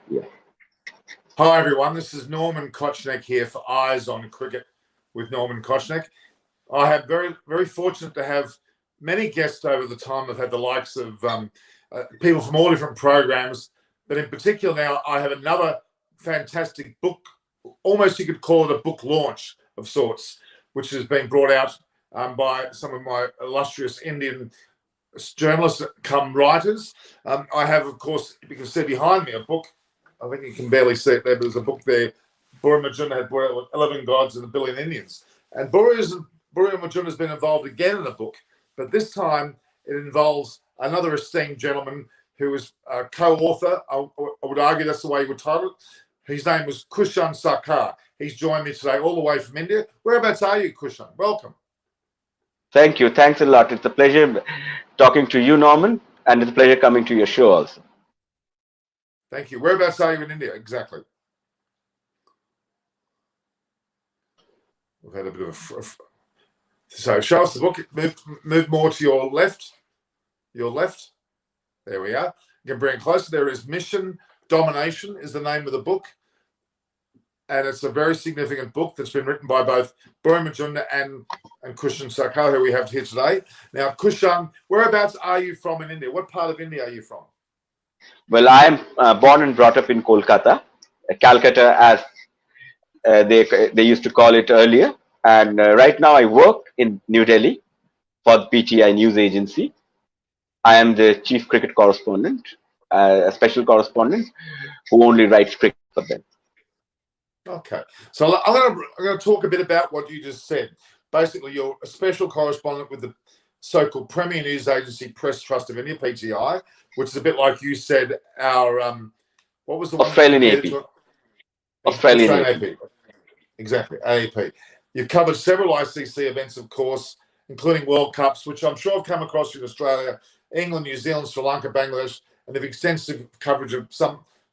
Yeah. Hi everyone, this is Norman Kochnek here for Eyes on Cricket with Norman Kochnek. I have very fortunate to have many guests over the time. I've had the likes of people from all different programs, but in particular now I have another fantastic book, almost you could call it a book launch of sorts, which has been brought out by some of my illustrious Indian journalists come writers. I have, of course, you can see behind me a book. I think you can barely see it there, but there's a book there. Boria Majumdar had brought out 11 Gods and a Billion Indians. And Boria Majumdar has been involved again in the book, but this time it involves another esteemed gentleman who was a co-author. I would argue that's the way he would title it. His name was Kushan Sarkar. He's joined me today all the way from India. Whereabouts are you, Kushan? Welcome. Thank you. Thanks a lot. It's a pleasure talking to you, Norman, and it's a pleasure coming to your show also. Thank you. Whereabouts are you in India? Exactly. We've had a bit of a... So show us the book. Move more to your left. Your left. There we are. You can bring it closer. There is Mission Domination is the name of the book. And it's a very significant book that's been written by both Boria Majumdar and Kushan Sarkar, who we have here today. Now, Kushan, whereabouts are you from in India? What part of India are you from? Well, I am born and brought up in Kolkata, Calcutta, as they used to call it earlier. And right now I work in New Delhi for the PTI news agency. I am the chief cricket correspondent, a special correspondent who only writes cricket for them. Okay, so I'm going to talk a bit about what you just said. Basically, you're a special correspondent with the so-called Premier News Agency Press Trust of India, PTI, which is a bit like you said, our what was the Australian AP. Australian AP. Exactly, AAP. You've covered several ICC events, of course, including World Cups, which I'm sure I've come across in Australia, England, New Zealand, Sri Lanka, Bangladesh, and have extensive coverage of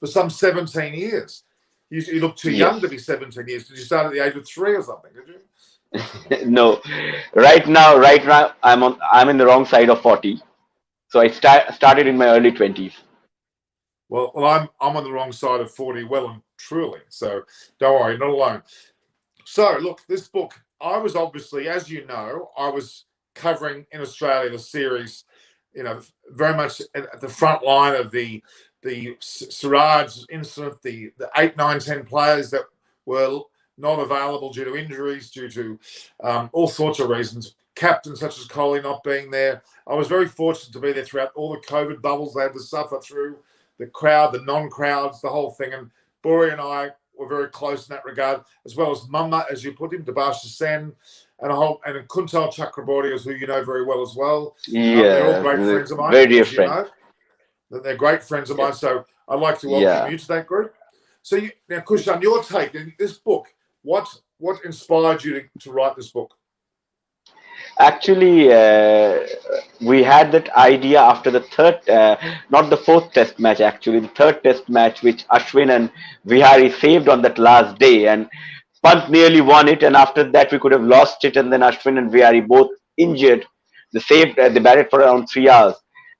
for some 17 years. You look too young to be 17 years. Did you start at the age of 3 or something? Did you? No, right now I'm in the wrong side of 40. So I started in my early 20s. Well, I'm on the wrong side of 40, well and truly. So don't worry, not alone. So look, this book, I was obviously, as you know, I was covering in Australia the series, very much at the front line of the Siraj incident, the 8, 9, 10 players that were not available due to injuries, due to all sorts of reasons. Captains such as Kohli not being there. I was very fortunate to be there throughout all the COVID bubbles they had to suffer through, the crowd, the non-crowds, the whole thing. And Boria and I were very close in that regard, as well as Mama, as you put him, Debasha Sen, and Untitled Chapter, who you know very well as well. Yeah, they're all great friends of mine. Very dear friends. They're great friends of mine, so I'd like to welcome you to that group. So now, Kushan, your take in this book, what inspired you to write this book? Actually, we had that idea after the third, not the fourth test match, actually, the third test match, which Ashwin and Vihari saved on that last day. And Pant nearly won it. And after that, we could have lost it. And then Ashwin and Vihari both injured. They batted for around 3 hours.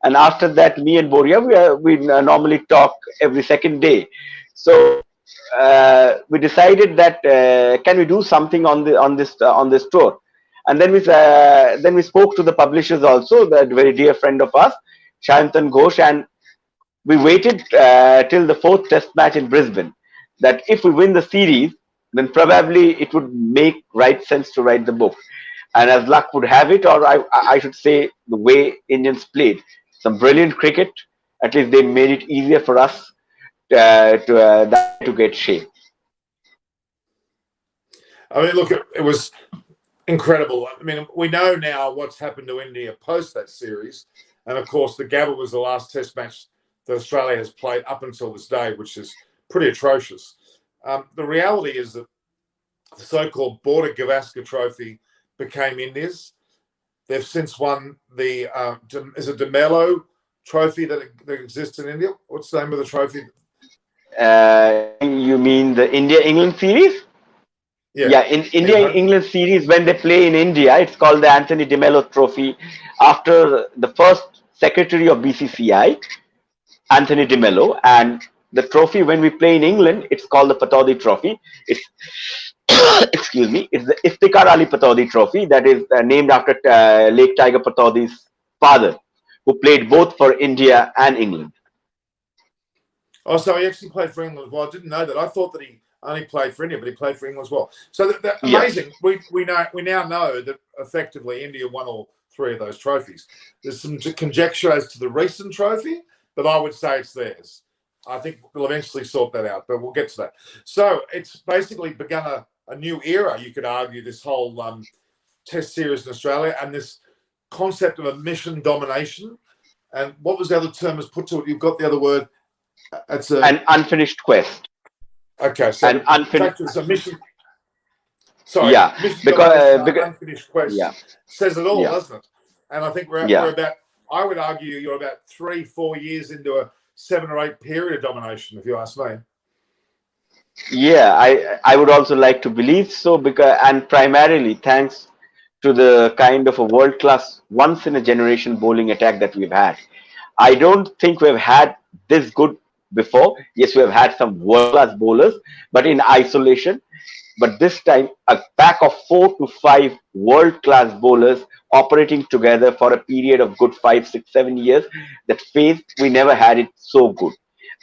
And after that, me and Boria, we normally talk every second day. So we decided that can we do something on this tour? And then we spoke to the publishers also, that very dear friend of us, Shantan Ghosh, and we waited till the fourth test match in Brisbane, that if we win the series, then probably it would make right sense to write the book. And as luck would have it, or I should say the way Indians played, some brilliant cricket, at least they made it easier for us to get shape. I mean, look, it was incredible. I mean, we know now what's happened to India post that series. And of course, the Gabba was the last test match that Australia has played up until this day, which is pretty atrocious. The reality is that the so-called Border Gavaskar Trophy became India's. They've since won the, is it DeMello Trophy that exists in India? What's the name of the trophy? You mean the India-England series? Yeah, in India-England series, when they play in India, it's called the Anthony DeMello Trophy, after the first secretary of BCCI, Anthony DeMello, and the trophy when we play in England, it's called the Pataudi Trophy. It's excuse me, it's the Iftikhar Ali Pataudi Trophy that is named after Lake Tiger Pataudi's father, who played both for India and England. Oh, so he actually played for England as well. I didn't know that. I thought that he only played for India, but he played for England as well. So that Yes. amazing. We now know that effectively India won all three of those trophies. There's some conjecture as to the recent trophy, but I would say it's theirs. I think we'll eventually sort that out, but we'll get to that. So it's basically begun a new era, you could argue, this whole test series in Australia and this concept of a mission domination. And what was the other term was put to it? You've got the other word. It's an unfinished quest. Okay, so an unfinished. It's a mission. Sorry, Yeah, mission because unfinished quest yeah, says it all, yeah, doesn't it? And I think we're about. I would argue you're about 3-4 years into a 7 or 8 period of domination, if you ask me. yeah. I would also like to believe so, because and primarily thanks to the kind of a world class, once in a generation bowling attack that we've had. I don't think we've had this good before. Yes, we have had some world class bowlers, but in isolation. But this time, a pack of 4 to 5 world class bowlers operating together for a period of good 5, 6, 7 years. That phase, we never had it so good.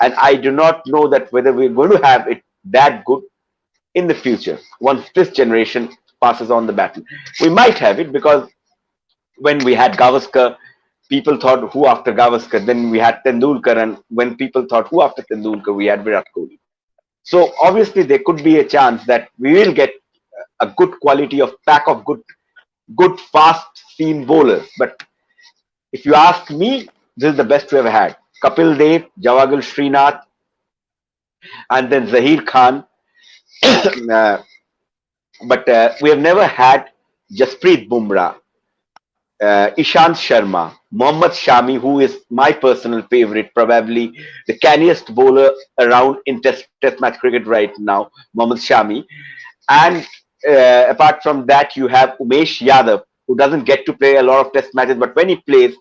And I do not know that whether we're going to have it that good in the future once this generation passes on the baton. We might have it because when we had Gavaskar, people thought who after Gavaskar. Then we had Tendulkar, and when people thought who after Tendulkar, we had Virat Kohli. So obviously there could be a chance that we will get a good quality of pack of good fast seam bowlers. But if you ask me, this is the best we have had. Kapil Dev, Javagal Srinath, and then Zahir Khan. uh, but we have never had Jasprit Bumrah, Ishant Sharma, Mohammad Shami, who is my personal favorite, probably the canniest bowler around in test match cricket right now, Mohammad Shami. And apart from that, you have Umesh Yadav, who doesn't get to play a lot of test matches, but when he plays,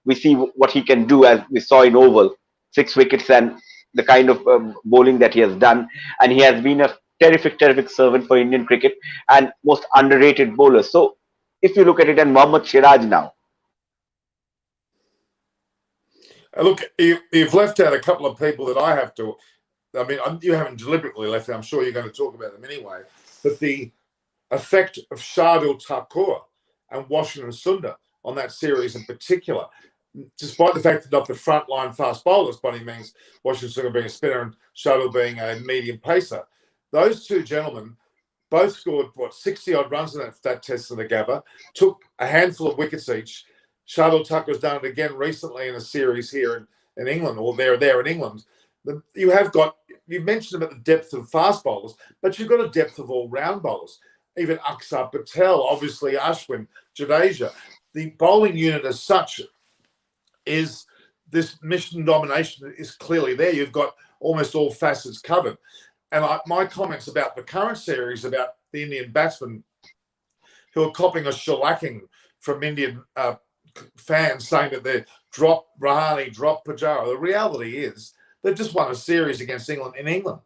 we see what he can do, as we saw in Oval, 6 wickets and the kind of bowling that he has done. And he has been a terrific servant for Indian cricket and most underrated bowler. So if you look at it, and Mohammad Siraj now. Look, you've left out a couple of people that I have to. I mean, you haven't deliberately left out. I'm sure you're going to talk about them anyway. But the effect of Shardul Thakur and Washington Sundar on that series in particular, despite the fact that not the frontline fast bowlers by any means, Washington Sundar being a spinner and Shardul being a medium pacer, those two gentlemen both scored, 60-odd runs in that test in the Gabba, took a handful of wickets each. Shardul Thakur has done it again recently in a series here in England, or there in England. You mentioned about the depth of fast bowlers, but you've got a depth of all-round bowlers. Even Aksar Patel, obviously Ashwin, Jadeja. The bowling unit as such is this mission domination is clearly there. You've got almost all facets covered. And my comments about the current series, about the Indian batsmen who are copping a shellacking from Indian fans saying that they drop Rahane, drop Pujara. The reality is they've just won a series against England in England.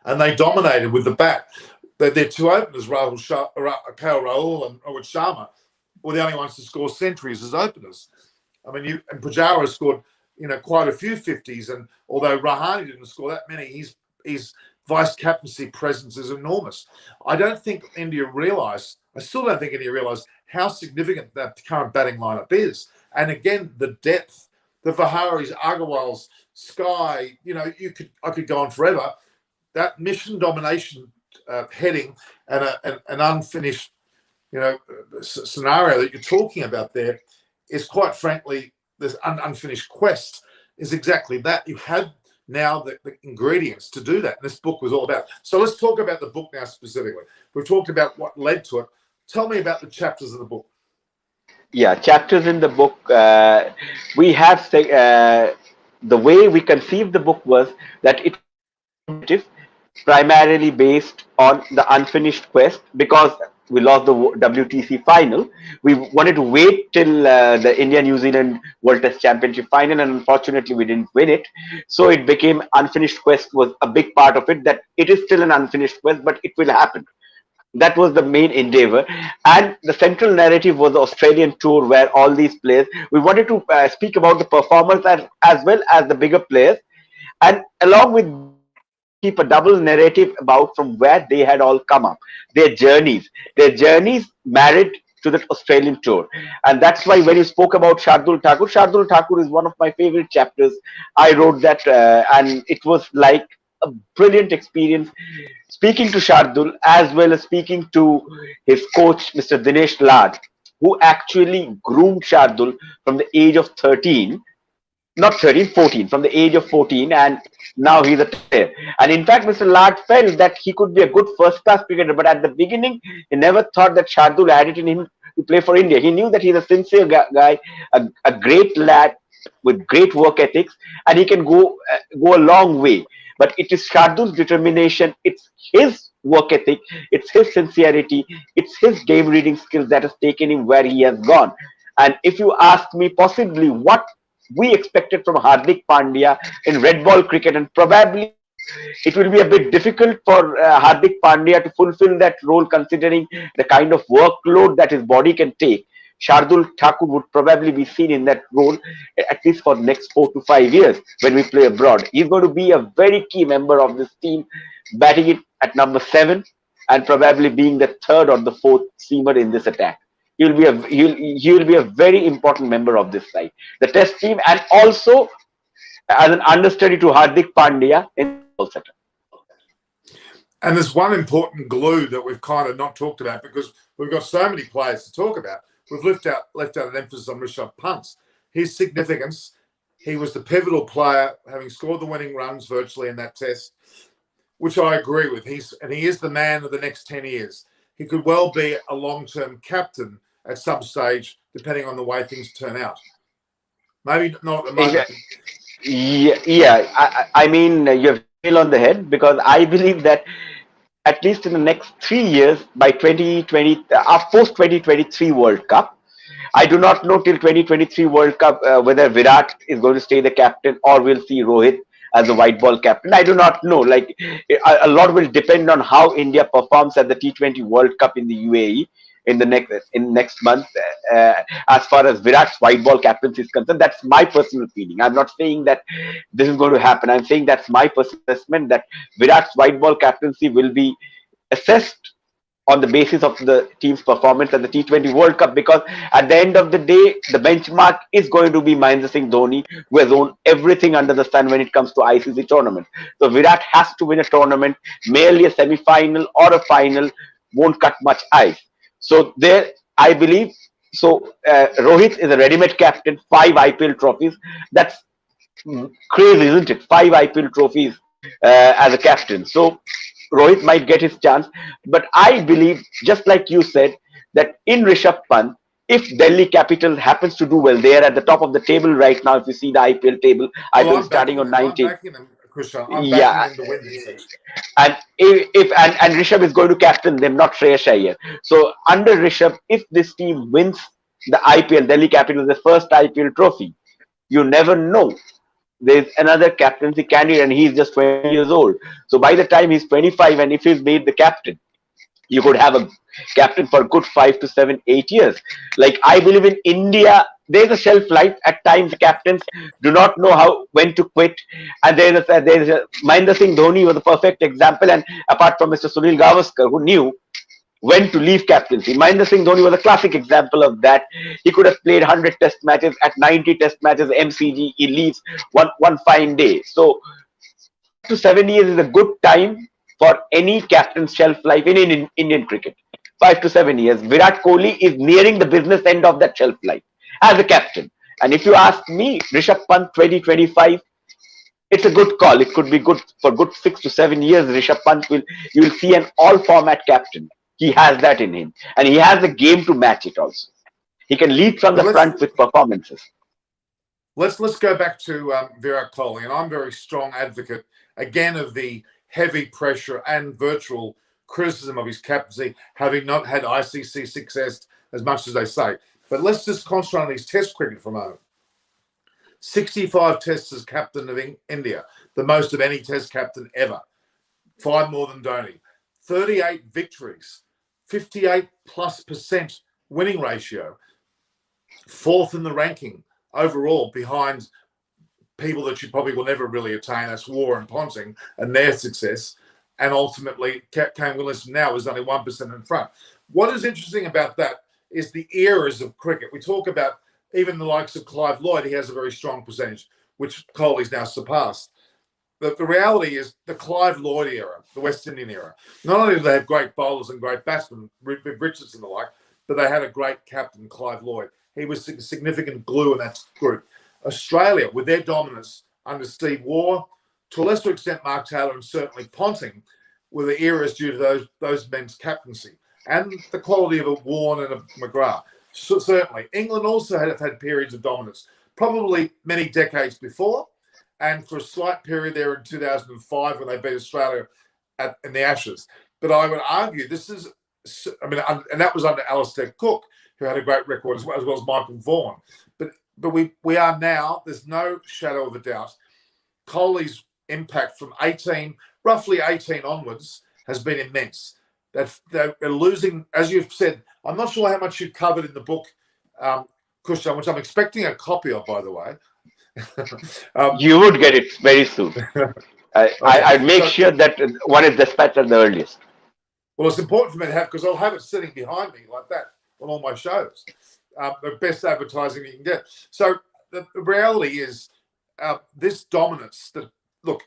And they dominated with the bat. Their two openers, KL Rahul and Rohit Sharma, were the only ones to score centuries as openers. I mean, and Pujara scored, quite a few 50s. And although Rahane didn't score that many, his vice captaincy presence is enormous. I don't think India realised. I still don't think India realised how significant that current batting lineup is. And again, the depth, the Viharis, Agarwals, Sky. I could go on forever. That mission domination heading and an unfinished, scenario that you're talking about there is quite frankly this unfinished quest is exactly that. You have now the ingredients to do that. And this book was all about. So let's talk about the book now specifically. We've talked about what led to it. Tell me about the chapters of the book. Yeah, chapters in the book. We have the way we conceived the book was that it was primarily based on the unfinished quest, because we lost the WTC final. We wanted to wait till the India-New Zealand World Test Championship final, and unfortunately, we didn't win it. So it became unfinished quest was a big part of it. That it is still an unfinished quest, but it will happen. That was the main endeavor, and the central narrative was the Australian tour, where all these players. We wanted to speak about the performers as well as the bigger players, and along with that we wanted to keep a double narrative about from where they had all come up, their journeys married to the Australian tour. And that's why when you spoke about Shardul Thakur is one of my favorite chapters. I wrote that, and it was like a brilliant experience speaking to Shardul as well as speaking to his coach Mr. Dinesh Lad, who actually groomed Shardul from the age of 13, not 13, 14, from the age of 14, and now he's a player. And in fact, Mr. Lad felt that he could be a good first class cricketer, but at the beginning, he never thought that Shardul had it in him to play for India. He knew that he's a sincere guy, a great lad with great work ethics, and he can go a long way. But it is Shardul's determination, it's his work ethic, it's his sincerity, it's his game reading skills that has taken him where he has gone. And if you ask me, possibly what we expected from Hardik Pandya in red ball cricket, and probably it will be a bit difficult for Hardik Pandya to fulfill that role considering the kind of workload that his body can take. Shardul Thakur would probably be seen in that role at least for the next 4 to 5 years when we play abroad. He's going to be a very key member of this team, batting it at number 7 and probably being the third or the fourth seamer in this attack. He will be a very important member of this side, the Test team, and also as an understudy to Hardik Pandya in the red ball setup. And there's one important glue that we've kind of not talked about because we've got so many players to talk about. We've left out an emphasis on Rishabh Pant. His significance, he was the pivotal player, having scored the winning runs virtually in that test, which I agree with. He is the man of the next 10 years. He could well be a long-term captain at some stage, depending on the way things turn out. Maybe not at the moment. I mean, you have nail on the head, because I believe that at least in the next 3 years, by 2020, post 2023 World Cup, I do not know till 2023 World Cup whether Virat is going to stay the captain or we'll see Rohit as a white ball captain. I do not know. Like a lot will depend on how India performs at the T20 World Cup in the UAE in the next month. As far as Virat's white ball captaincy is concerned, that's my personal feeling. I'm not saying that this is going to happen. I'm saying that's my personal assessment that Virat's white ball captaincy will be assessed on the basis of the team's performance at the T20 World Cup, because at the end of the day, the benchmark is going to be Mahendra Singh Dhoni, who has won everything under the sun when it comes to ICC tournament. So Virat has to win a tournament. Merely a semi-final or a final won't cut much ice. So there, I believe, so Rohit is a ready-made captain, 5 IPL trophies. That's crazy, isn't it? 5 IPL trophies as a captain. So Rohit might get his chance, but I believe, just like you said, that in Rishabh Pant, if Delhi Capital happens to do well, they are at the top of the table right now. If you see the IPL table, IPL starting on 19. I'm backing them, Kushan. I'm backing them to win this section. And if Rishabh is going to captain them, not Shreyas Iyer. So under Rishabh, if this team wins the IPL, Delhi Capital, the first IPL trophy, you never know. There's another captaincy candidate and he's just 20 years old. So by the time he's 25 and if he's made the captain, you could have a captain for a good 5 to 7, 8 years. Like I believe in India, there's a shelf life. At times, captains do not know when to quit. And there's Mahendra Singh Dhoni was a perfect example. And apart from Mr. Sunil Gavaskar, who knew when to leave captaincy, Mahendra Singh Dhoni was a classic example of that. He could have played 100 test matches. At 90 test matches, MCG, he leaves one fine day. So 5 to 7 years is a good time for any captain's shelf life in Indian cricket. 5 to 7 years. Virat Kohli is nearing the business end of that shelf life as a captain. And if you ask me, Rishabh Pant 2025, it's a good call. It could be good for good 6 to 7 years. Rishabh Pant you will see an all format captain. He has that in him, and he has the game to match it also. He can lead from the front with performances. Let's go back to Virat Kohli, and I'm a very strong advocate again of the heavy pressure and virtual criticism of his captaincy, having not had ICC success as much as they say. But let's just concentrate on his Test cricket for a moment. 65 tests as captain of India, the most of any Test captain ever. 5 more than Dhoni. 38 victories, 58+% winning ratio. 4th in the ranking overall, behind people that you probably will never really attain. That's War and Ponting and their success. And ultimately, Kane Williamson now is only 1% in front. What is interesting about that is the eras of cricket. We talk about even the likes of Clive Lloyd. He has a very strong percentage, which Kohli's now surpassed. The reality is the Clive Lloyd era, the West Indian era. Not only did they have great bowlers and great batsmen, Richards and the like, but they had a great captain, Clive Lloyd. He was a significant glue in that group. Australia, with their dominance under Steve Waugh, to a lesser extent Mark Taylor and certainly Ponting, were the eras due to those men's captaincy and the quality of a Warne and a McGrath. So certainly. England also have had periods of dominance, probably many decades before, and for a slight period there in 2005 when they beat Australia in the Ashes. But I would argue and that was under Alistair Cook, who had a great record as well as Michael Vaughan. But we are now, there's no shadow of a doubt, Kohli's impact from roughly 18 onwards has been immense. They're losing, as you've said. I'm not sure how much you covered in the book, Kushan, which I'm expecting a copy of, by the way. You would get it very soon. I'd make sure that one is dispatched at the earliest. Well, it's important for me to have, because I'll have it sitting behind me like that on all my shows. The best advertising you can get. So the reality is this dominance. Look,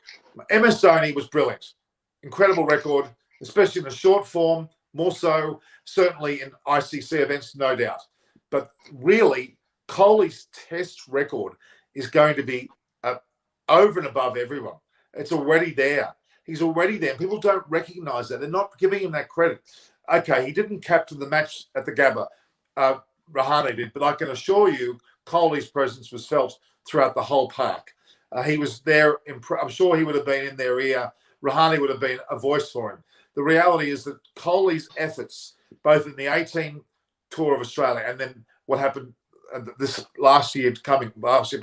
MS Dhoni was brilliant. Incredible record, especially in the short form, more so certainly in ICC events, no doubt. But really, Kohli's Test record is going to be over and above everyone. It's already there. He's already there. People don't recognise that. They're not giving him that credit. Okay, he didn't captain the match at the Gabba. Rahane did, but I can assure you Kohli's presence was felt throughout the whole park. He was there. I'm sure he would have been in their ear. Rahane would have been a voice for him. The reality is that Kohli's efforts, both in the 18 tour of Australia and then what happened this last year past,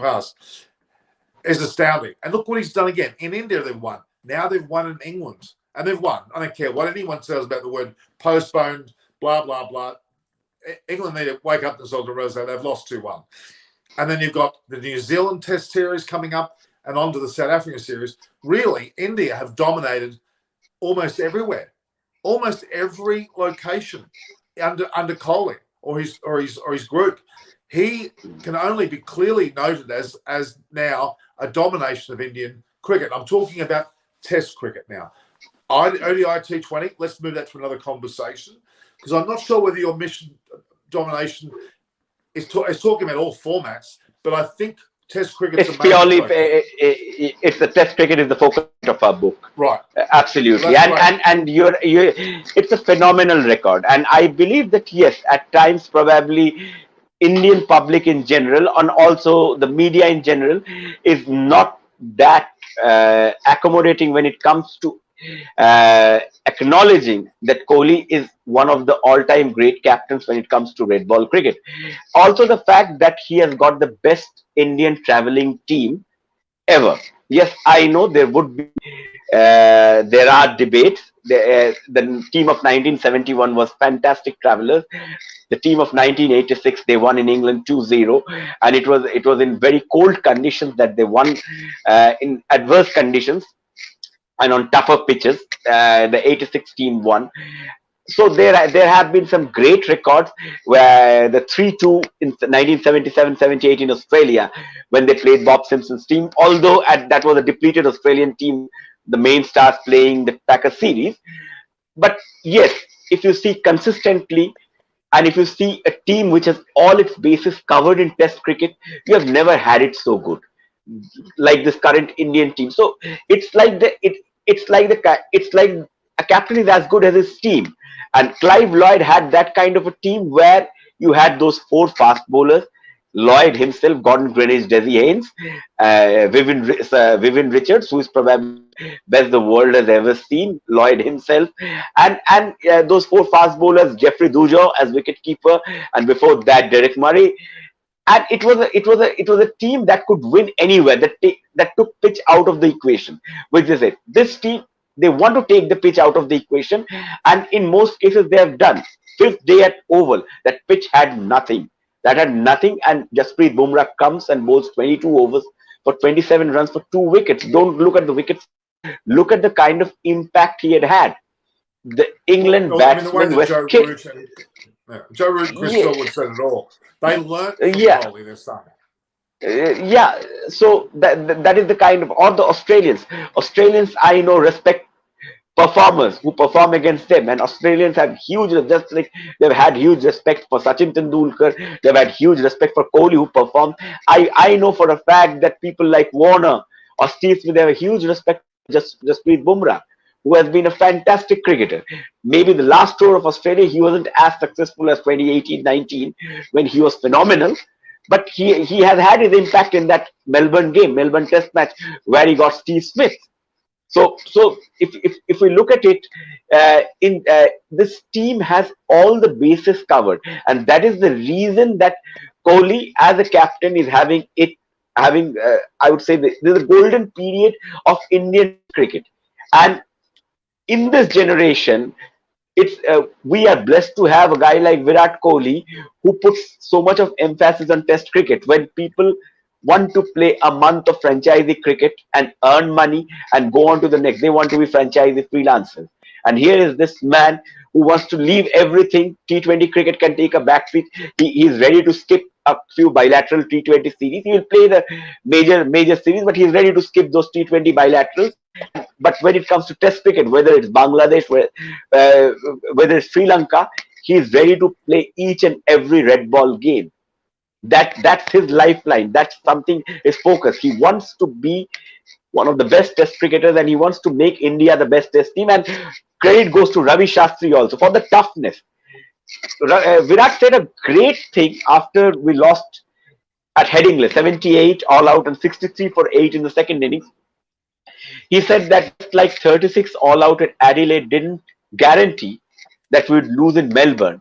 is astounding. And look what he's done again. In India, they've won. Now they've won in England. And they've won. I don't care what anyone says about the word postponed, blah, blah, blah. England need to wake up themselves and realize they've lost 2-1. And then you've got the New Zealand Test series coming up and on to the South African series. Really, India have dominated almost everywhere, almost every location under Kohli or his group. He can only be clearly noted as now a domination of Indian cricket. I'm talking about Test cricket now. ODI T20, let's move that to another conversation, because I'm not sure whether your mission domination is talking about all formats, but I think Test cricket it's purely it's the Test cricket is the focus of our book, right? Absolutely. And you're it's a phenomenal record, and I believe that yes, at times probably Indian public in general and also the media in general is not that accommodating when it comes to acknowledging that Kohli is one of the all-time great captains when it comes to red ball cricket. Also the fact that he has got the best Indian travelling team ever. Yes, I know there would be there are debates. The team of 1971 was fantastic travellers. The team of 1986, they won in England 2-0, and it was in very cold conditions that they won, in adverse conditions and on tougher pitches. The 86 team won. So there have been some great records where the 3-2 in 1977-78 in Australia when they played Bob Simpson's team, although that was a depleted Australian team, the main stars playing the Packer series. But yes, if you see consistently and if you see a team which has all its bases covered in Test cricket, you have never had it so good like this current Indian team. So it's like a captain is as good as his team, and Clive Lloyd had that kind of a team where you had those 4 fast bowlers, Lloyd himself, Gordon Greenidge, Desi Haynes, Vivian Richards, who is probably best the world has ever seen, Lloyd himself, and those four fast bowlers, Jeffrey Dujo as wicket keeper, and before that Derek Murray. And it was a team that could win anywhere, that took pitch out of the equation, which is it. This team, they want to take the pitch out of the equation, and in most cases they have done. Fifth day at Oval, that pitch had nothing. That had nothing, and Jasprit Bumrah comes and bowls 22 overs for 27 runs for 2 wickets. Don't look at the wickets, look at the kind of impact he had. The England Well, I mean, the way batsmen that were kicked. Joe Root and Chris Yeah, Philwood said it all. They learnt from yeah. Kohli, they're saying. Yeah, so that is the kind of, or the Australians I know respect performers who perform against them, and Australians have huge, just like they've had huge respect for Sachin Tendulkar, they've had huge respect for Kohli who performed. I know for a fact that people like Warner or Steve Smith, they have a huge respect for Jasprit Bumrah, who has been a fantastic cricketer. Maybe the last tour of Australia he wasn't as successful as 2018-19 when he was phenomenal, but he has had his impact in that Melbourne Test match where he got Steve Smith. So if we look at it, in this team has all the bases covered, and that is the reason that Kohli as a captain is having I would say the golden period of Indian Test cricket. And in this generation, it's we are blessed to have a guy like Virat Kohli who puts so much of emphasis on Test cricket. When people want to play a month of franchisee cricket and earn money and go on to the next, they want to be franchisee freelancers. And here is this man who wants to leave everything. T20 cricket can take a backseat. He's ready to skip a few bilateral T20 series. He will play the major series, but he's ready to skip those T20 bilaterals. But when it comes to Test cricket, whether it's Bangladesh, uh, whether it's Sri Lanka, he's ready to play each and every red ball game. That's his lifeline. That's something, his focus. He wants to be one of the best Test cricketers, and he wants to make India the best Test team. And credit goes to Ravi Shastri also for the toughness. Virat said a great thing after we lost at Headingley, 78 all out and 63 for 8 in the second innings. He said that just like 36 all out at Adelaide didn't guarantee that we would lose in Melbourne,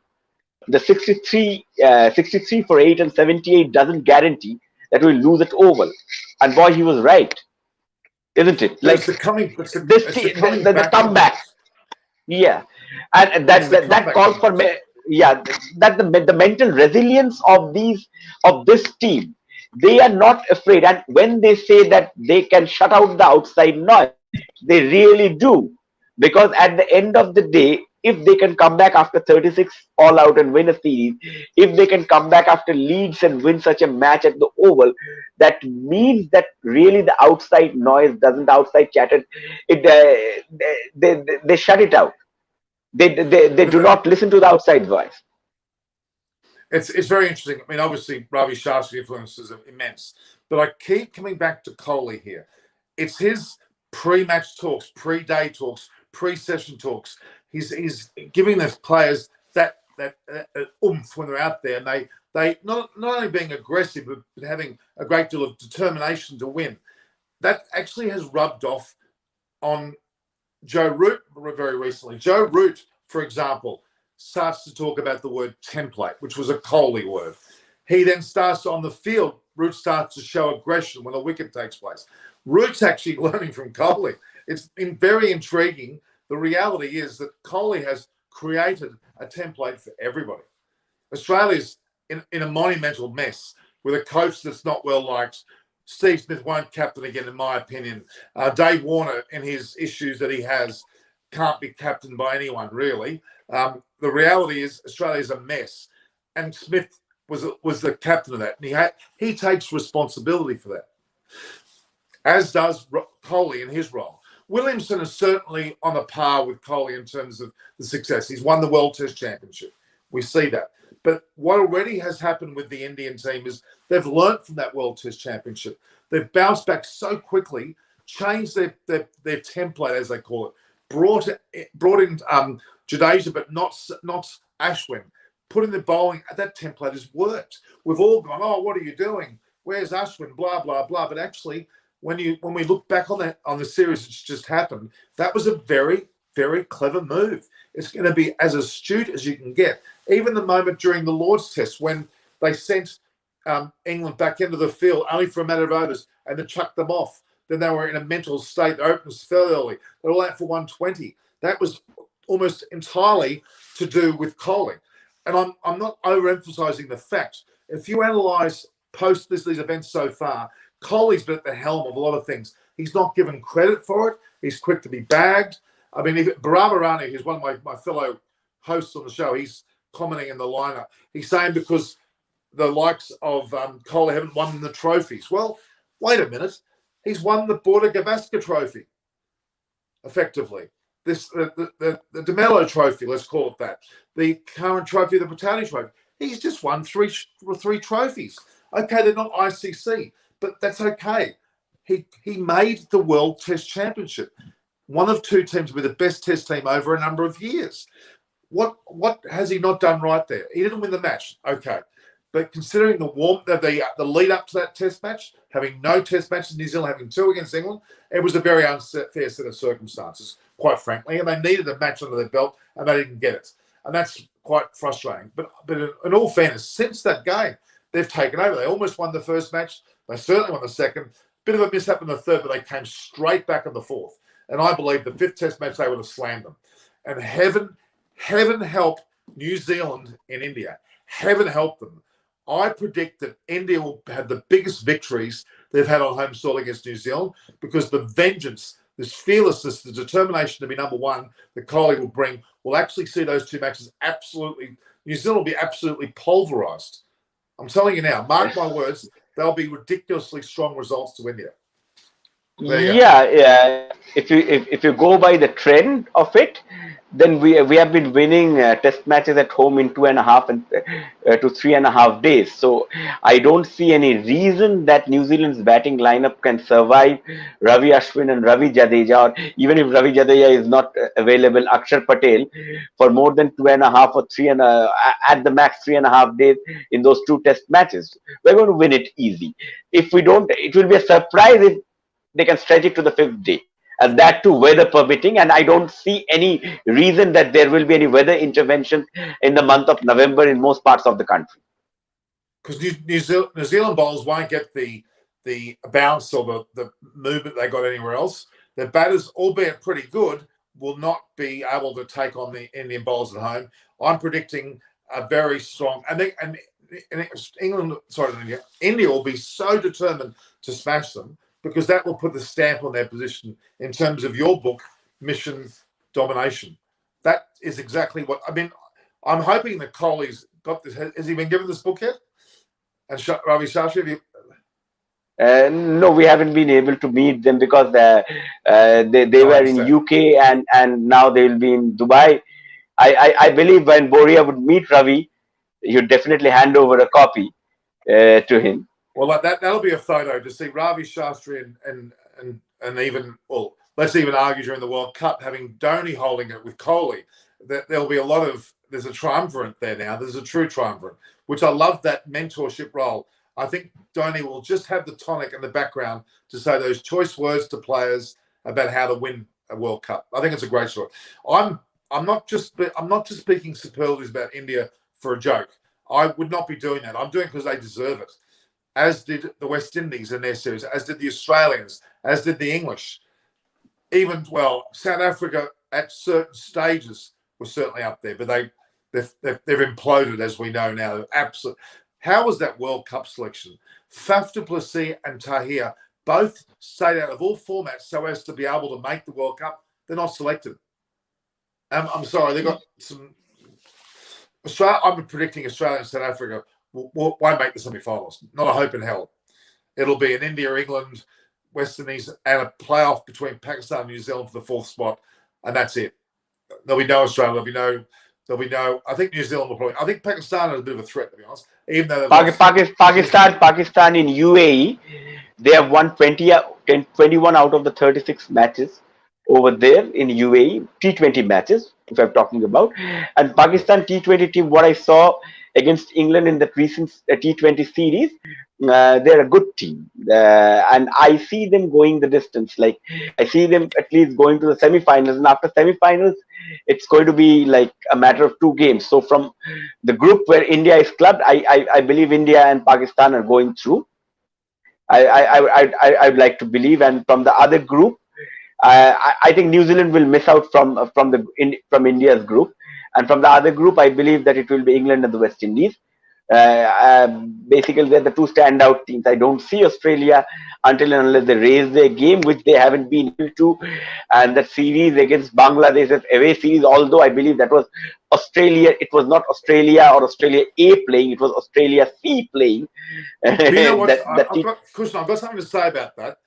the 63 for 8 and 78 doesn't guarantee that we'll lose at Oval. And boy, he was right, isn't it? But Like the comeback. Yeah, and that calls for yeah, that the mental resilience of this team. They are not afraid, and when they say that they can shut out the outside noise, they really do. Because at the end of the day, if they can come back after 36 all out and win a series, if they can come back after Leeds and win such a match at the Oval, that means that really the outside noise doesn't, outside chatter, they shut it out. They do not listen to the outside voice. It's very interesting. I mean, obviously, Ravi Shastri influences are immense, but I keep coming back to Kohli here. It's his pre-match talks, pre-day talks, pre-session talks. He's giving the players that oomph when they're out there, and they not only being aggressive, but having a great deal of determination to win. That actually has rubbed off on Joe Root very recently. Joe Root, for example, starts to talk about the word template, which was a Kohli word. He then starts on the field. Root starts to show aggression when a wicket takes place. Root's actually learning from Kohli. It's been very intriguing. The reality is that Kohli has created a template for everybody. Australia's in a monumental mess with a coach that's not well liked. Steve Smith won't captain again, in my opinion. Dave Warner, and his issues that he has, can't be captained by anyone, really. The reality is Australia's a mess, and Smith was the captain of that, and he takes responsibility for that, as does Kohli in his role. Williamson is certainly on a par with Kohli in terms of the success. He's won the World Test Championship. We see that. But what already has happened with the Indian team is they've learnt from that World Test Championship. They've bounced back so quickly, changed their template, as they call it, brought in Jadeja, but not Ashwin. putting the bowling, that template has worked. We've all gone, oh, what are you doing? Where's Ashwin? Blah, blah, blah. But actually, when we look back on the series that's just happened, that was a very, very clever move. It's going to be as astute as you can get. Even the moment during the Lord's Test when they sent England back into the field only for a matter of overs and then chucked them off. Then they were in a mental state. The openers fell early. They were all out for 120. That was almost entirely to do with Kohli. And I'm not overemphasizing the fact. If you analyse post these events so far, Kohli's been at the helm of a lot of things. He's not given credit for it. He's quick to be bagged. I mean, Baramarani, who's one of my fellow hosts on the show, he's commenting in the lineup. He's saying because the likes of Kohli haven't won the trophies. Well, wait a minute. He's won the Border Gavaskar Trophy, effectively. The DeMello Trophy, let's call it that. The current trophy, the Britannia Trophy. He's just won three trophies. Okay, they're not ICC, but that's okay. He made the World Test Championship. One of two teams with the best Test team over a number of years. What has he not done right there? He didn't win the match. Okay. But considering the lead up to that Test match, having no Test matches in New Zealand, having two against England, it was a very unfair set of circumstances, quite frankly. And they needed a match under their belt, and they didn't get it. And that's quite frustrating. But in all fairness, since that game, they've taken over. They almost won the first match. They certainly won the second. Bit of a mishap in the third, but they came straight back in the fourth. And I believe the fifth Test match, they would have slammed them. And heaven help New Zealand in India. Heaven help them. I predict that India will have the biggest victories they've had on home soil against New Zealand because the vengeance, this fearlessness, the determination to be number one that Kohli will bring will actually see those two matches absolutely, New Zealand will be absolutely pulverised. I'm telling you now, mark my words, they'll be ridiculously strong results to India. Yeah. If you go by the trend of it, then we have been winning test matches at home in 2.5 to 3.5 days. So I don't see any reason that New Zealand's batting lineup can survive Ravi Ashwin and Ravi Jadeja, or even if Ravi Jadeja is not available, Akshar Patel for more than 2.5 or 3 and at the max 3.5 days in those two test matches. We're going to win it easy. If we don't, it will be a surprise if they can stretch it to the 5th day, and that too weather permitting. And I don't see any reason that there will be any weather intervention in the month of November in most parts of the country. Because New Zealand bowlers won't get the bounce or the movement they got anywhere else. Their batters, albeit pretty good, will not be able to take on the Indian bowlers at home. I'm predicting a very strong, and India will be so determined to smash them, because that will put the stamp on their position in terms of your book, Mission Domination. That is exactly what, I mean, I'm hoping that Kohli's got this. Has he been given this book yet? And Ravi Shastri, have you? No, we haven't been able to meet them because they were in UK and now they will be in Dubai. I believe when Boria would meet Ravi, he would definitely hand over a copy to him. Well, that'll be a photo to see Ravi Shastri and even, well, let's even argue during the World Cup, having Dhoni holding it with Kohli, there'll be there's a triumvirate there now. There's a true triumvirate, which I love that mentorship role. I think Dhoni will just have the tonic in the background to say those choice words to players about how to win a World Cup. I think it's a great story. I'm not just speaking superlatives about India for a joke. I would not be doing that. I'm doing it because they deserve it. As did the West Indies in their series, as did the Australians, as did the English. Even, well, South Africa at certain stages were certainly up there, but they've imploded, as we know now. Absolutely. How was that World Cup selection? Faf du Plessis and Tahir both stayed out of all formats so as to be able to make the World Cup. They're not selected. I'm sorry, they've got some... I'm predicting Australia and South Africa won't make the semi-finals. Not a hope in hell. It'll be an India, England, West Indies, and a playoff between Pakistan and New Zealand for the 4th spot, and that's it. There'll be no Australia. There'll be no. I think New Zealand will probably. I think Pakistan is a bit of a threat, to be honest. Even though Pakistan in UAE, they have won 21 out of the 36 matches. over there in UAE, T20 matches, if I'm talking about. And Pakistan T20 team, what I saw against England in that recent T20 series, they're a good team. And I see them going the distance. Like, I see them at least going to the semi-finals. And after semi-finals, it's going to be like a matter of two games. So from the group where India is clubbed, I believe India and Pakistan are going through. I'd like to believe. And from the other group, I think New Zealand will miss out from India's group, and from the other group, I believe that it will be England and the West Indies. Basically, they're the two standout teams. I don't see Australia until and unless they raise their game, which they haven't been able to. And that series against Bangladesh, that away series, although I believe that was Australia, it was not Australia or Australia A playing, it was Australia C playing. But you know what? that I've got, Kushan, I've got something to say about that.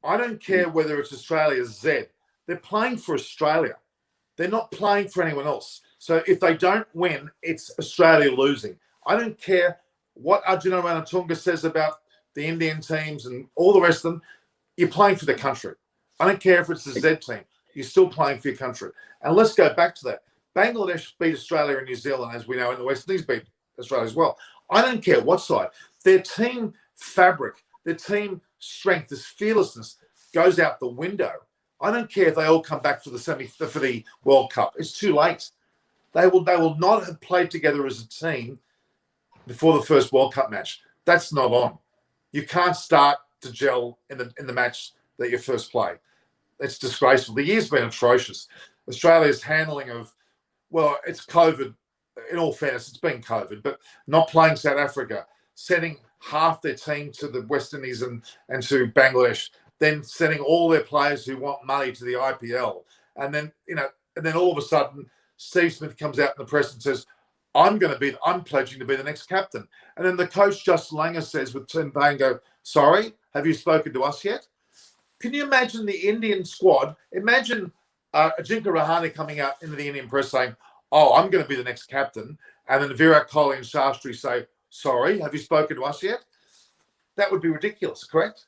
I don't care whether it's Australia Z. They're playing for Australia. They're not playing for anyone else. So if they don't win, it's Australia losing. I don't care what Arjuna Ranatunga says about the Indian teams and all the rest of them. You're playing for the country. I don't care if it's the Z team. You're still playing for your country. And let's go back to that. Bangladesh beat Australia and New Zealand, as we know, and the West Indies beat Australia as well. I don't care what side. Their team fabric, their team strength, this fearlessness goes out the window. I don't care if they all come back for the World Cup. It's too late. They will not have played together as a team before the first World Cup match. That's not on. You can't start to gel in the match that you first play. It's disgraceful. The year's been atrocious. Australia's handling of, well, it's COVID. In all fairness, it's been COVID, but not playing South Africa, sending half their team to the West Indies and to Bangladesh, then sending all their players who want money to the IPL. And then, all of a sudden, Steve Smith comes out in the press and says, I'm pledging to be the next captain. And then the coach, Justin Langer, says with Tim Payne, sorry, have you spoken to us yet? Can you imagine the Indian squad? Imagine Ajinkya Rahane coming out into the Indian press saying, oh, I'm going to be the next captain. And then Virat Kohli and Shastri say, sorry, have you spoken to us yet? That would be ridiculous, correct?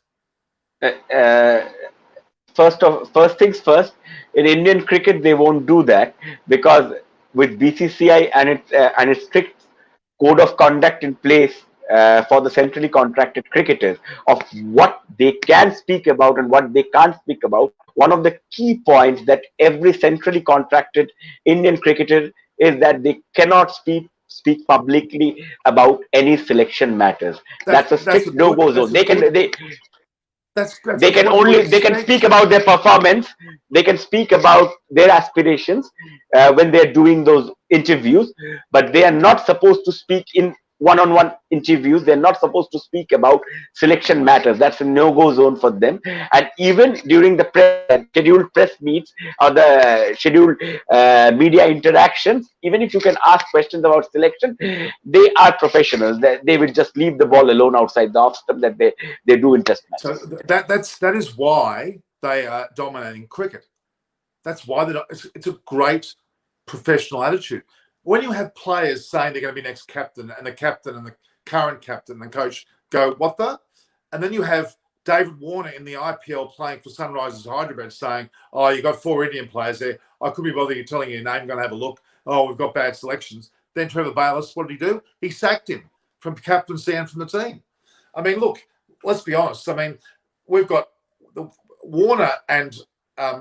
First things first, in Indian cricket, they won't do that because with BCCI and its strict code of conduct in place for the centrally contracted cricketers of what they can speak about and what they can't speak about, one of the key points that every centrally contracted Indian cricketer is that they cannot speak publicly about any selection matters. That's a strict no-go zone. They can speak about their performance. They can speak about their aspirations when they're doing those interviews, but they are not supposed to speak in one-on-one interviews. They're not supposed to speak about selection matters. That's a no-go zone for them. And even during the scheduled press meets or the scheduled media interactions, even if you can ask questions about selection, they are professionals. They will just leave the ball alone outside the off stump that they do in test matches. So that is why they are dominating cricket. That's why it's a great professional attitude. When you have players saying they're going to be next captain and the current captain and coach go, what the? And then you have David Warner in the IPL playing for Sunrisers Hyderabad saying, oh, you've got 4 Indian players there. I could be bothering telling you your name, going to have a look. Oh, we've got bad selections. Then Trevor Bayliss, what did he do? He sacked him from captaincy and from the team. I mean, look, let's be honest. I mean, we've got Warner and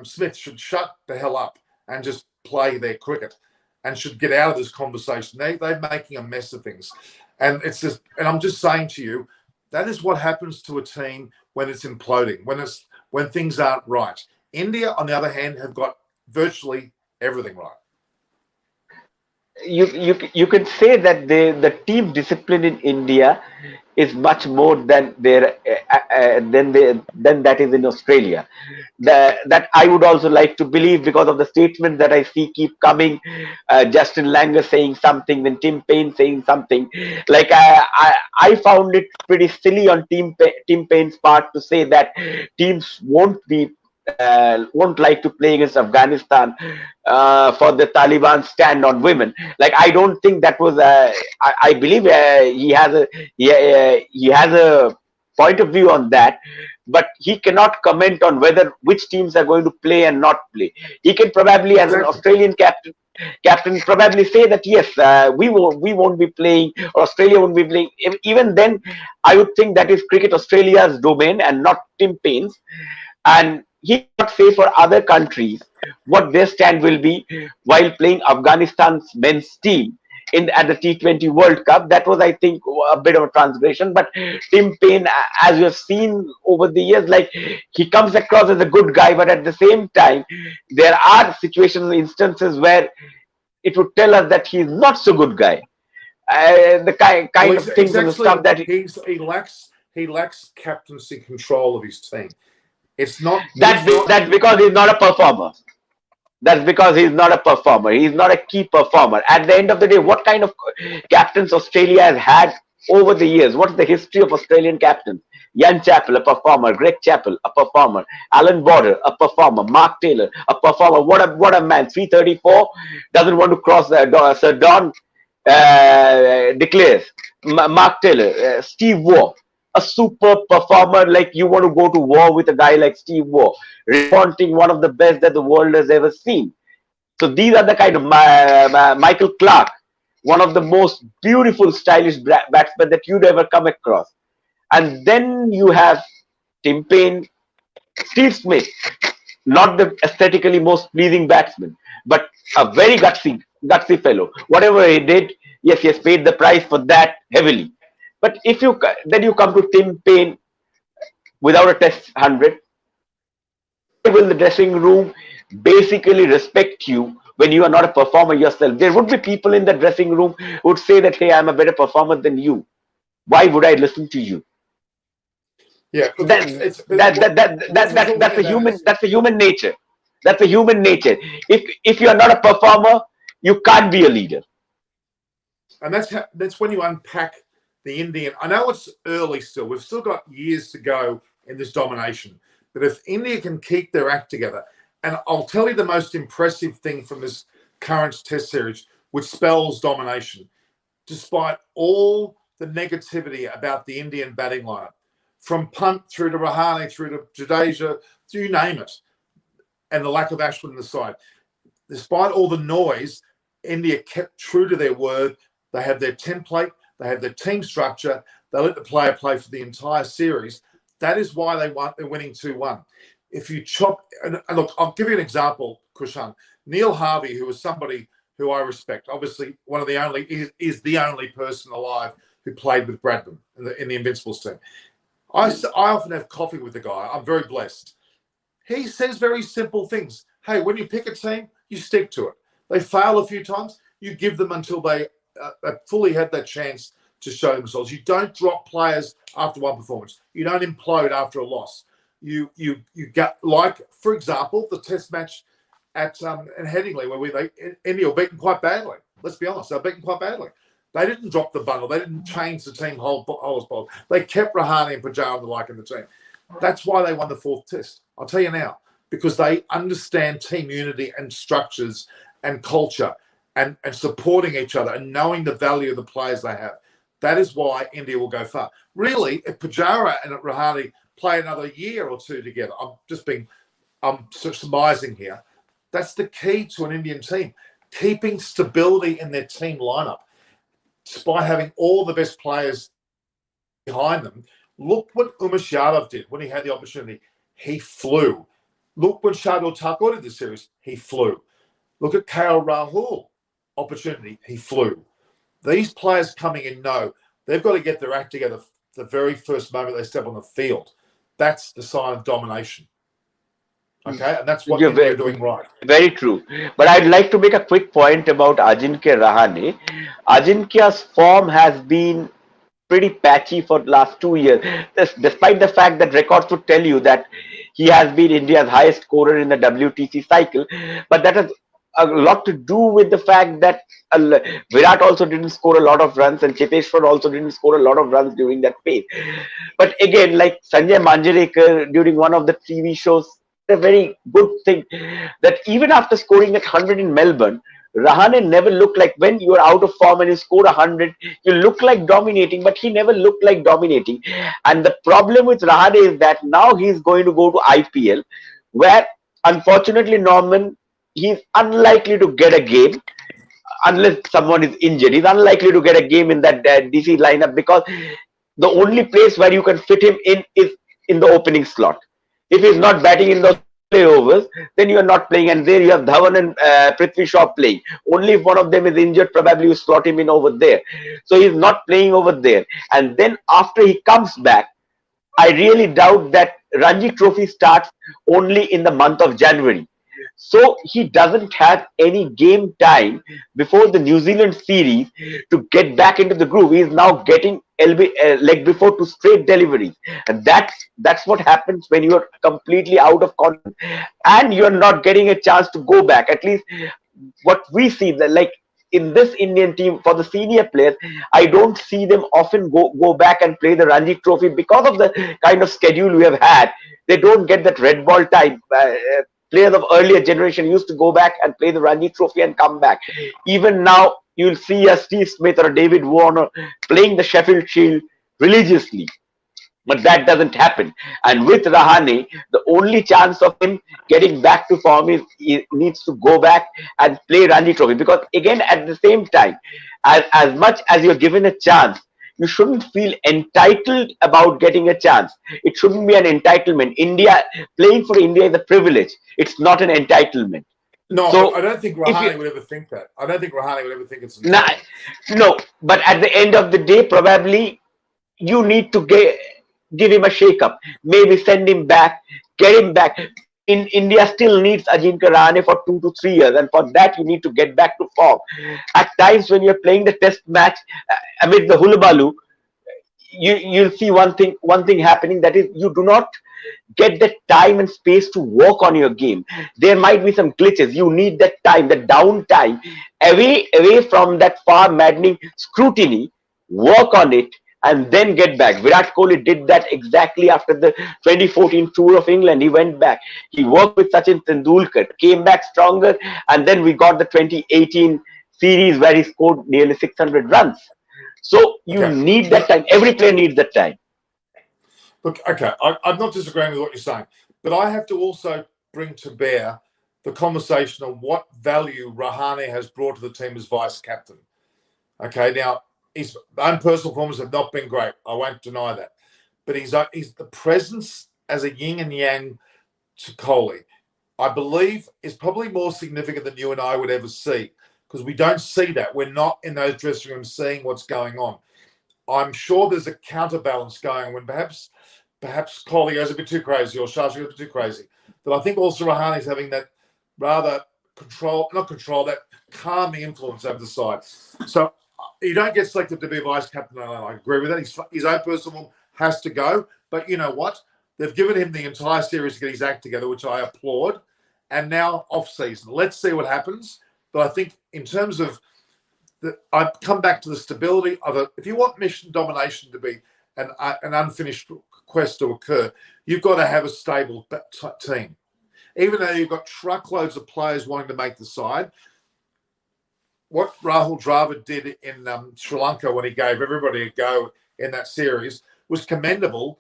Smith should shut the hell up and just play their cricket and should get out of this conversation. They're making a mess of things. And I'm just saying to you, that is what happens to a team when it's imploding, when things aren't right. India, on the other hand, have got virtually everything right. You can say that the team discipline in India is much more than that is in Australia. That I would also like to believe because of the statements that I see keep coming. Justin Langer saying something, then Tim Payne saying something. Like I found it pretty silly on Tim Payne's part to say that teams won't like to play against Afghanistan for the Taliban stand on women. Like I don't think that was. I believe he has a point of view on that, but he cannot comment on whether which teams are going to play and not play. He can probably, as an Exactly. Australian captain probably say that yes, we won't be playing, or Australia won't be playing. Even then, I would think that is Cricket Australia's domain and not Tim Paine's, and he cannot say for other countries what their stand will be while playing Afghanistan's men's team in at the T20 World Cup. That was, I think, a bit of a transgression. But Tim Paine, as you have seen over the years, like, he comes across as a good guy, but at the same time, there are situations, instances where it would tell us that he's not so good guy. The Well, kind of things and the stuff that he lacks captaincy control of his team. It's not. that's because he's not a performer. That's because he's not a performer. He's not a key performer. At the end of the day, what kind of captains Australia has had over the years? What's the history of Australian captains? Ian Chappell, a performer. Greg Chappell, a performer. Alan Border, a performer. Mark Taylor, a performer. What a man. 334, doesn't want to cross Sir Don declares. Mark Taylor, Steve Waugh, a super performer. Like, you want to go to war with a guy like Steve Waugh, wanting one of the best that the world has ever seen. So these are the kind of Michael Clark, one of the most beautiful, stylish batsmen that you'd ever come across. And then you have Tim Paine, Steve Smith, not the aesthetically most pleasing batsman, but a very gutsy fellow. Whatever he did, yes, he has paid the price for that heavily. But if you then you come to Tim Paine without a Test 100, will the dressing room basically respect you when you are not a performer yourself? There would be people in the dressing room who would say that, hey, I'm a better performer than you. Why would I listen to you? Yeah, That's a human nature. That's a human nature. If you are not a performer, you can't be a leader. And that's when you unpack the Indian. I know it's early still. We've still got years to go in this domination. But if India can keep their act together, and I'll tell you the most impressive thing from this current Test series, which spells domination, despite all the negativity about the Indian batting lineup, from Pant through to Rahane, through to Jadeja, you name it, and the lack of Ashwin in the side. Despite all the noise, India kept true to their word. They have their template, they have their team structure, they let the player play for the entire series. That is why they won. They're winning 2-1. If you chop, and look, I'll give you an example, Kushan. Neil Harvey, who was somebody who I respect, obviously one of the only, is the only person alive who played with Bradman in the Invincibles team. I often have coffee with the guy. I'm very blessed. He says very simple things. Hey, when you pick a team, you stick to it. They fail a few times, you give them until they fully had that chance to show themselves. You don't drop players after one performance. You don't implode after a loss. You get, like, for example, the Test match at in Headingley, where India were beaten quite badly. Let's be honest, they were beaten quite badly. They didn't drop the bundle. They didn't change the team whole. They kept Rahane and Pujara and the like in the team. That's why they won the fourth Test. I'll tell you now, because they understand team unity and structures and culture and supporting each other and knowing the value of the players they have. That is why India will go far. Really, if Pujara and Rahane play another year or two together, I'm surmising here, that's the key to an Indian team, keeping stability in their team lineup. Despite having all the best players behind them, look what Umesh Yadav did when he had the opportunity. He flew. Look when Shardul Thakur did the series. He flew. Look at KL Rahul. Opportunity. He flew. These players coming in know they've got to get their act together the very first moment they step on the field. That's the sign of domination. Okay, and that's what they're doing right. Very true. But I'd like to make a quick point about Ajinkya Rahane. Ajinkya's form has been pretty patchy for the last 2 years, despite the fact that records would tell you that he has been India's highest scorer in the WTC cycle. But that has a lot to do with the fact that Virat also didn't score a lot of runs, and Cheteshwar also didn't score a lot of runs during that phase. But again, like Sanjay Manjrekar during one of the TV shows, a very good thing that even after scoring at 100 in Melbourne, Rahane never looked like, when you are out of form and you score 100, you look like dominating, but he never looked like dominating. And the problem with Rahane is that now he's going to go to IPL, where unfortunately, Norman, he's unlikely to get a game unless someone is injured. He's unlikely to get a game in that DC lineup, because the only place where you can fit him in is in the opening slot. If he's not batting in those middle overs, then you are not playing. And there you have Dhawan and Prithvi Shaw playing. Only if one of them is injured, probably you slot him in over there. So he's not playing over there. And then after he comes back, I really doubt that Ranji Trophy starts only in the month of January. So he doesn't have any game time before the New Zealand series to get back into the groove. He is now getting leg before two straight deliveries, and that's what happens when you are completely out of confidence and you are not getting a chance to go back. At least what we see, that like in this Indian team, for the senior players, I don't see them often go back and play the Ranji Trophy because of the kind of schedule we have had. They don't get that red ball time. Players of earlier generation used to go back and play the Ranji Trophy and come back. Even now, you'll see a Steve Smith or a David Warner playing the Sheffield Shield religiously. But that doesn't happen. And with Rahane, the only chance of him getting back to form is he needs to go back and play Ranji Trophy. Because again, at the same time, as much as you're given a chance, you shouldn't feel entitled about getting a chance. It shouldn't be an entitlement. Playing for India is a privilege. It's not an entitlement. No, So I don't think Rahane would ever think that. I don't think Rahane would ever think it's nah, no, but at the end of the day, probably you need to give him a shake-up. Maybe send him back, get him back. In India still needs Ajinkya Rahane for 2 to 3 years, and for that you need to get back to form. At times when you're playing the test match amid the hullabaloo, you'll see one thing happening, that is, you do not get the time and space to work on your game. There might be some glitches. You need that time, the downtime, away from that far maddening scrutiny. Work on it and then get back. Virat Kohli did that exactly after the 2014 tour of England. He went back. He worked with Sachin Tendulkar, came back stronger, and then we got the 2018 series where he scored nearly 600 runs. So you need that time. Every player needs that time. Look, okay, I'm not disagreeing with what you're saying, but I have to also bring to bear the conversation of what value Rahane has brought to the team as vice captain. Okay, now his own personal performances have not been great. I won't deny that, but he's the presence as a yin and yang to Kohli, I believe, is probably more significant than you and I would ever see, because we don't see that. We're not in those dressing rooms seeing what's going on. I'm sure there's a counterbalance going when perhaps Kohli goes a bit too crazy or Shastri goes a bit too crazy. But I think also Rahane is having that rather that calming influence over the side. So you don't get selected to be vice captain. I agree with that. His own personal has to go. But you know what? They've given him the entire series to get his act together, which I applaud. And now off season. Let's see what happens. But I think in terms of I come back to the stability of it. If you want mission domination to be an unfinished quest to occur, you've got to have a stable team. Even though you've got truckloads of players wanting to make the side, what Rahul Dravid did in Sri Lanka when he gave everybody a go in that series was commendable.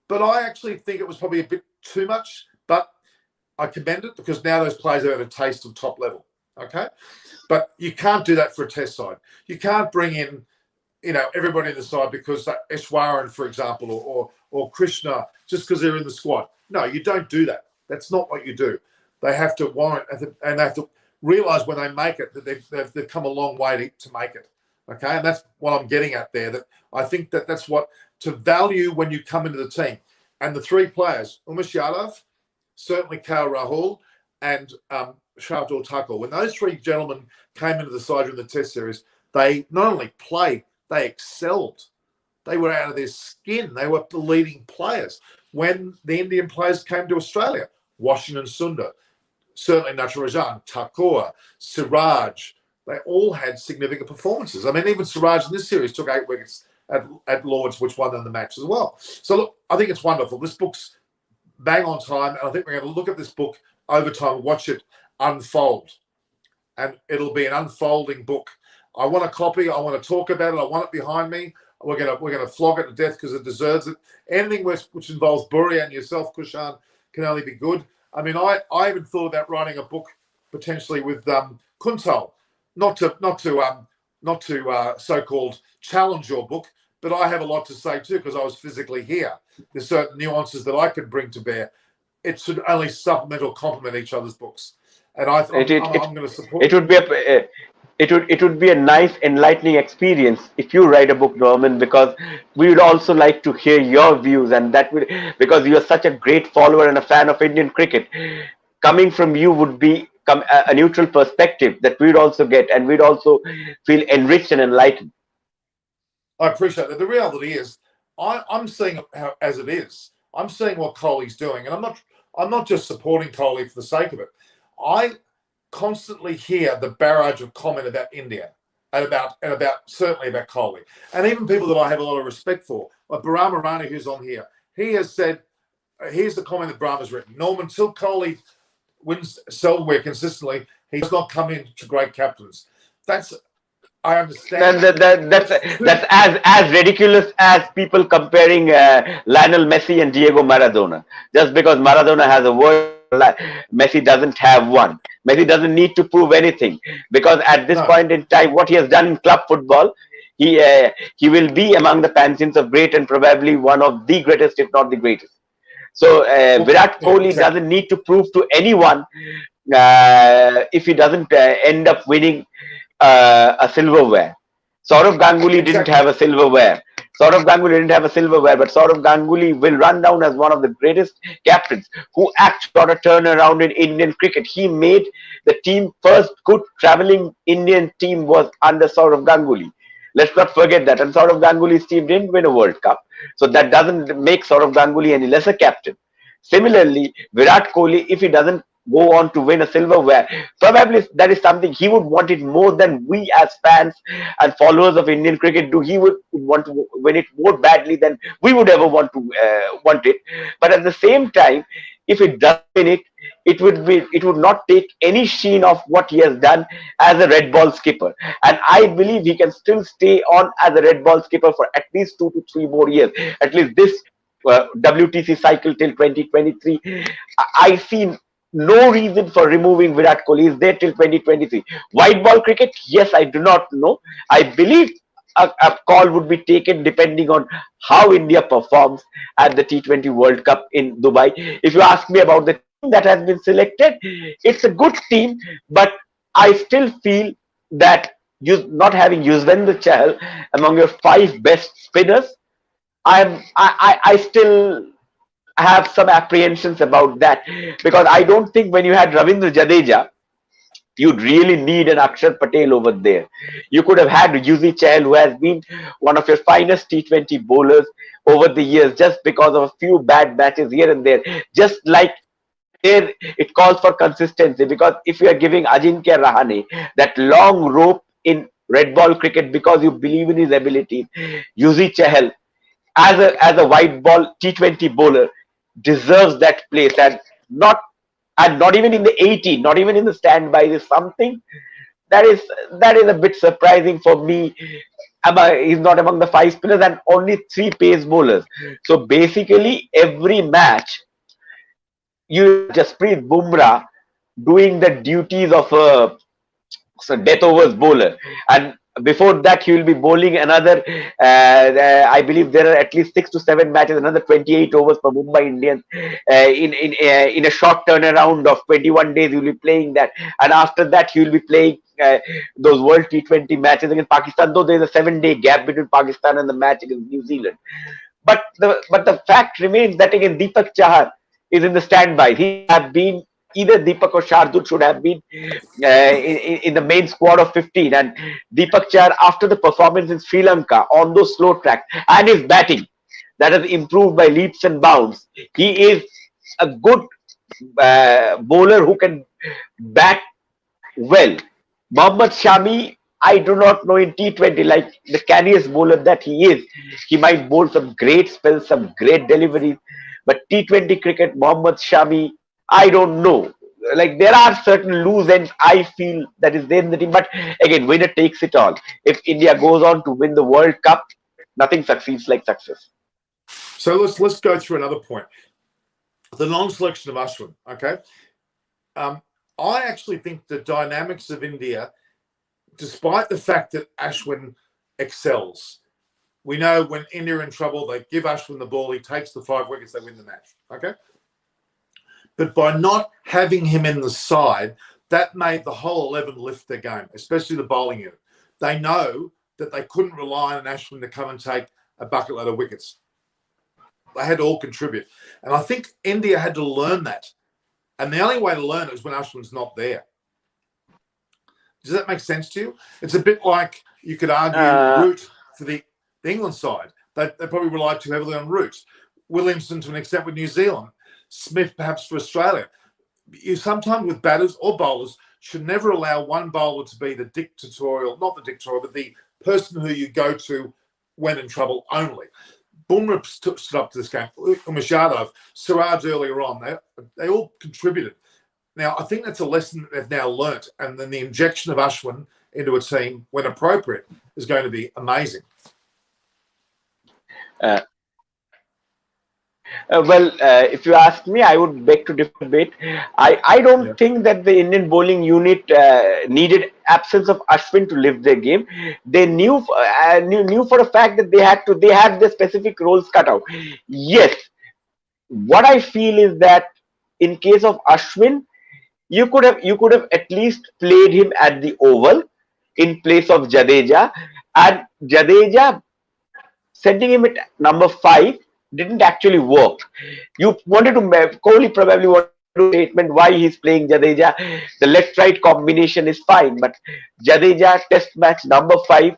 But I actually think it was probably a bit too much. But I commend it because now those players have had a taste of top level. Okay, but you can't do that for a test side. You can't bring in, everybody in the side because Ashwin, for example, or Krishna, just because they're in the squad. No, you don't do that. That's not what you do. They have to warrant, and they have to realise when they make it that they've come a long way to make it. Okay, and that's what I'm getting at there. That I think that's what to value when you come into the team. And the three players, Umesh Yadav, certainly KL Rahul, and Shardul Thakur. When those three gentlemen came into the side during the Test series, they not only played, they excelled. They were out of their skin. They were the leading players. When the Indian players came to Australia, Washington Sundar, certainly Natarajan, Thakur, Siraj, they all had significant performances. I mean, even Siraj in this series took 8 wickets at Lords, which won them the match as well. So, look, I think it's wonderful. This book's bang on time, and I think we're going to look at this book over time and watch it unfold. and it'll be an unfolding book. I want a copy. I want to talk about it. I want it behind me. We're gonna flog it to death because it deserves it. Anything which involves Boria and yourself, Kushan, can only be good. I mean, I even thought about writing a book potentially with Kuntal, not to so-called challenge your book, but I have a lot to say too because I was physically here. There's certain nuances that I could bring to bear. It should only supplement or complement each other's books, and I'm going to support. It would be it would be a nice enlightening experience if you write a book, Norman, because we would also like to hear your views, and that would, because you are such a great follower and a fan of Indian cricket, coming from you would be a neutral perspective that we'd also get, and we'd also feel enriched and enlightened. I appreciate that. The reality is, I'm seeing it as it is. I'm seeing what Kohli's doing, and I'm not just supporting Kohli for the sake of it. I constantly hear the barrage of comment about India and about certainly about Kohli, and even people that I have a lot of respect for, like Barama Rani, who's on here. He has said, here's the comment that Brahma's written: Norman, until Kohli wins silverware consistently, he does not come into great captains. I understand. That's as ridiculous as people comparing Lionel Messi and Diego Maradona. Just because Maradona has a world, Messi doesn't have one. Messi doesn't need to prove anything, because at this point in time, what he has done in club football, he will be among the pantheons of great and probably one of the greatest, if not the greatest. So Virat Kohli doesn't need to prove to anyone if he doesn't end up winning a silverware. Saurav Ganguly didn't have a silverware. But Saurav Ganguly will run down as one of the greatest captains who actually got a turnaround in Indian cricket. He made the team first good traveling Indian team was under Saurav Ganguly. Let's not forget that. And Saurav Ganguly's team didn't win a World Cup. So that doesn't make Saurav Ganguly any lesser captain. Similarly, Virat Kohli, if he doesn't go on to win a silverware, probably that is something he would want it more than we as fans and followers of Indian cricket do. He would want to win it more badly than we would ever want it. But at the same time, if it does win it, it would not take any sheen of what he has done as a red ball skipper. And I believe he can still stay on as a red ball skipper for at least 2 to 3 more years. At least this WTC cycle till 2023. I see no reason for removing Virat Kohli. Is there till 2023. White ball cricket? Yes, I do not know. I believe a call would be taken depending on how India performs at the T20 World Cup in Dubai. If you ask me about the team that has been selected, it's a good team, but I still feel that not having Yuzvendra Chahal among your 5 best spinners, I still have some apprehensions about that, because I don't think when you had Ravindra Jadeja, you'd really need an Akshar Patel over there. You could have had Yuzi Chahal, who has been one of your finest T20 bowlers over the years, just because of a few bad matches here and there. Just like there, it calls for consistency, because if you are giving Ajinkya Rahane that long rope in red ball cricket because you believe in his abilities, Yuzi Chahal as a white ball T20 bowler deserves that place, and not even in the 18, not even in the standby, is something that is a bit surprising for me. He's not among the 5 spinners and only 3 pace bowlers. So basically every match you Jasprit Bumrah doing the duties of a death overs bowler, and before that he will be bowling another I believe there are at least 6 to 7 matches, another 28 overs for Mumbai Indians in a short turnaround of 21 days. He will be playing that, and after that he will be playing those World T20 matches against Pakistan, though there is a 7-day gap between Pakistan and the match against New Zealand. But the fact remains that again Deepak Chahar is in the standby. He have been either Deepak or Shardul should have been in the main squad of 15, and Deepak Chahar, after the performance in Sri Lanka on those slow tracks and his batting that has improved by leaps and bounds, he is a good bowler who can bat well. Mohammad Shami, I do not know in T20, like the canniest bowler that he is, he might bowl some great spells, some great deliveries, but T20 cricket, Mohammad Shami, I don't know. like there are certain loose ends I feel that is there in the team. But again, winner takes it all. If India goes on to win the World Cup, nothing succeeds like success. So let's go through another point. The non-selection of Ashwin. Okay, I actually think the dynamics of India, despite the fact that Ashwin excels, we know when India are in trouble, they give Ashwin the ball, he takes the 5 wickets, they win the match. Okay, but by not having him in the side, that made the whole 11 lift their game, especially the bowling unit. They know that they couldn't rely on Ashwin to come and take a bucket load of wickets. They had to all contribute. And I think India had to learn that. And the only way to learn it is when Ashwin's not there. Does that make sense to you? It's a bit like you could argue Root for the England side. They probably relied too heavily on Root. Williamson to an extent with New Zealand. Smith perhaps for Australia. You sometimes with batters or bowlers should never allow one bowler to be the dictatorial, not the dictatorial, but the person who you go to when in trouble only. Bumrah stood up to this game. Umesh Yadav, Siraj earlier on, they all contributed. Now, I think that's a lesson that they've now learnt, and then the injection of Ashwin into a team, when appropriate, is going to be amazing. If you ask me, I would beg to differ a bit. I don't think that the Indian bowling unit needed absence of Ashwin to lift their game. They knew for a fact that they had the specific roles cut out. Yes, what I feel is that in case of Ashwin, you could have at least played him at the Oval in place of Jadeja, and Jadeja sending him at number 5 didn't actually work. You wanted to Kohli probably wanted to statement why he's playing Jadeja. The left-right combination is fine, but Jadeja Test match number 5,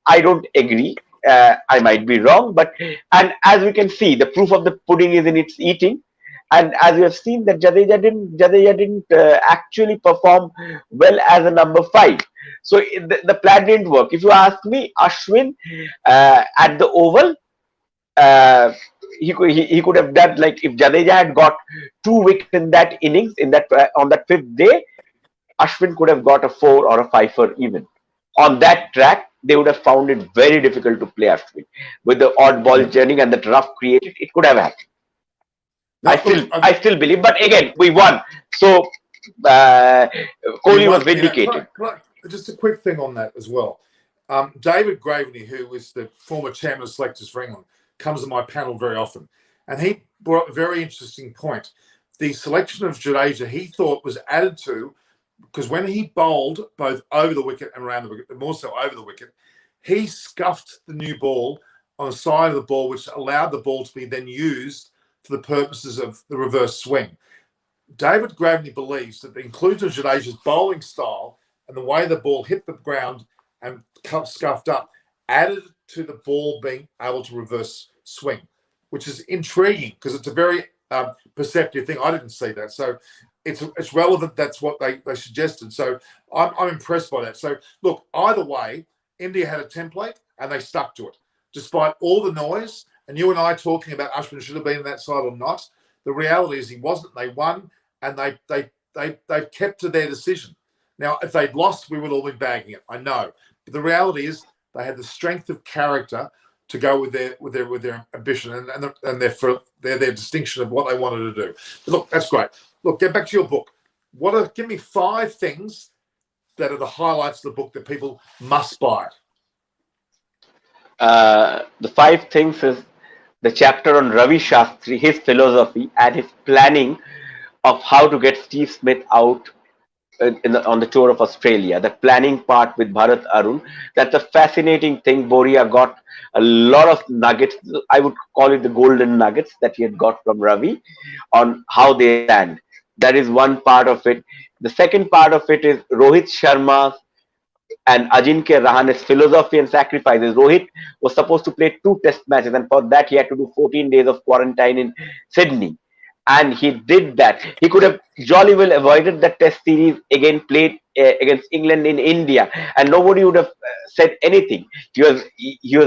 I don't agree. I might be wrong, and as we can see, the proof of the pudding is in its eating. And as we have seen, that Jadeja didn't actually perform well as a number 5. So the plan didn't work. If you ask me, Ashwin at the Oval, he could have done, like if Jadeja had got 2 wickets in that innings on that 5th day, Ashwin could have got a 4 or a 5 even. On that track, they would have found it very difficult to play Ashwin with the odd ball churning and the rough created. It could have happened. I still believe, but again, we won. So Kohli was vindicated. Just a quick thing on that as well. David Graveney, who was the former chairman of selectors for England, comes to my panel very often, and he brought up a very interesting point. The selection of Jadeja, he thought, was added to because when he bowled both over the wicket and around the wicket, but more so over the wicket, he scuffed the new ball on the side of the ball, which allowed the ball to be then used for the purposes of the reverse swing. David Graveney believes that the inclusion of Jadeja's bowling style and the way the ball hit the ground and scuffed up added to the ball being able to reverse swing, which is intriguing because it's a very perceptive thing. I didn't see that. So it's relevant. That's what they suggested. So I'm impressed by that. So look, either way, India had a template and they stuck to it. Despite all the noise, and you and I talking about Ashwin should have been on that side or not, the reality is he wasn't. They won, and they kept to their decision. Now, if they'd lost, we would all be bagging it. I know, but the reality is they had the strength of character to go with their ambition and their distinction of what they wanted to do. But look, that's great. Look, get back to your book. Give me 5 things that are the highlights of the book that people must buy it. The 5 things is the chapter on Ravi Shastri, his philosophy and his planning of how to get Steve Smith out on the tour of Australia. The planning part with Bharat Arun, that's a fascinating thing. Boria got a lot of nuggets. I would call it the golden nuggets that he had got from Ravi on how they stand. That is one part of it. The second part of it is Rohit Sharma and Ajinkya Rahane's philosophy and sacrifices. Rohit was supposed to play 2 test matches, and for that he had to do 14 days of quarantine in Sydney. And he did that. He could have jolly well avoided the test series, again played against England in India, and nobody would have said anything. He was